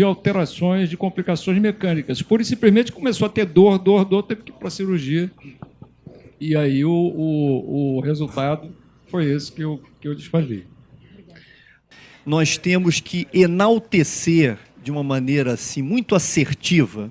alterações, de complicações mecânicas. Pura e simplesmente começou a ter dor, teve que ir para a cirurgia. E aí o resultado foi esse que eu lhes falei. Nós temos que enaltecer de uma maneira assim, muito assertiva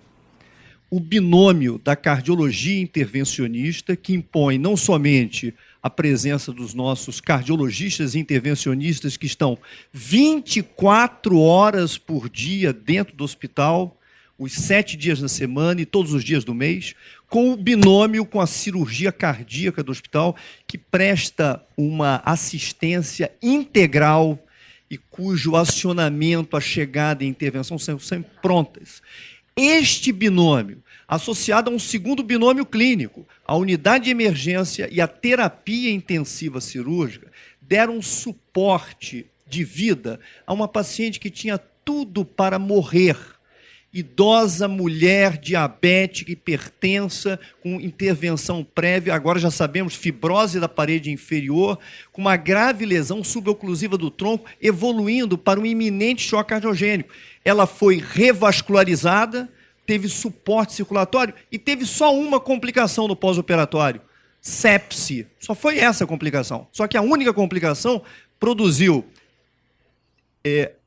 o binômio da cardiologia intervencionista, que impõe não somente a presença dos nossos cardiologistas intervencionistas que estão 24 horas por dia dentro do hospital, os 7 dias da semana e todos os dias do mês, com o binômio com a cirurgia cardíaca do hospital, que presta uma assistência integral e cujo acionamento, a chegada e a intervenção são sempre prontas. Este binômio, associado a um segundo binômio clínico, a unidade de emergência e a terapia intensiva cirúrgica, deram suporte de vida a uma paciente que tinha tudo para morrer. Idosa, mulher, diabética, hipertensa, com intervenção prévia, agora já sabemos, fibrose da parede inferior, com uma grave lesão suboclusiva do tronco, evoluindo para um iminente choque cardiogênico. Ela foi revascularizada, teve suporte circulatório e teve só uma complicação no pós-operatório, sepse. Só foi essa a complicação. Só que a única complicação produziu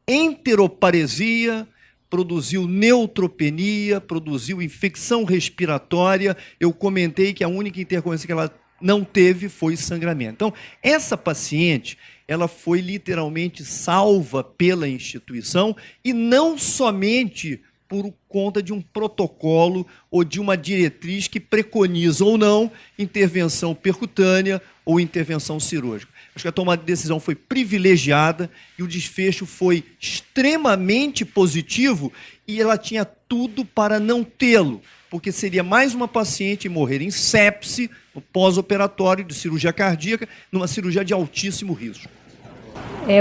enteroparesia, produziu neutropenia, produziu infecção respiratória. Eu comentei que a única intercorrência que ela não teve foi sangramento. Então, essa paciente, ela foi literalmente salva pela instituição e não somente por conta de um protocolo ou de uma diretriz que preconiza ou não intervenção percutânea ou intervenção cirúrgica. Acho que a tomada de decisão foi privilegiada e o desfecho foi extremamente positivo e ela tinha tudo para não tê-lo, porque seria mais uma paciente morrer em sepse, no pós-operatório de cirurgia cardíaca, numa cirurgia de altíssimo risco.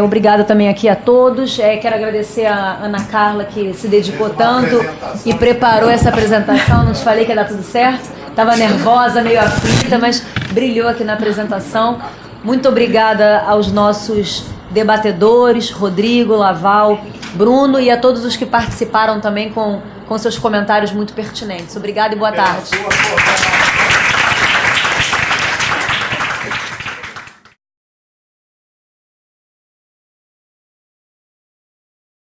Obrigada também aqui a todos. Quero agradecer a Ana Carla, que se dedicou tanto e preparou essa apresentação. Não te falei que ia dar tudo certo. Estava nervosa, meio aflita, mas brilhou aqui na apresentação. Muito obrigada aos nossos debatedores, Rodrigo, Laval, Bruno, e a todos os que participaram também com seus comentários muito pertinentes. Obrigada e boa tarde.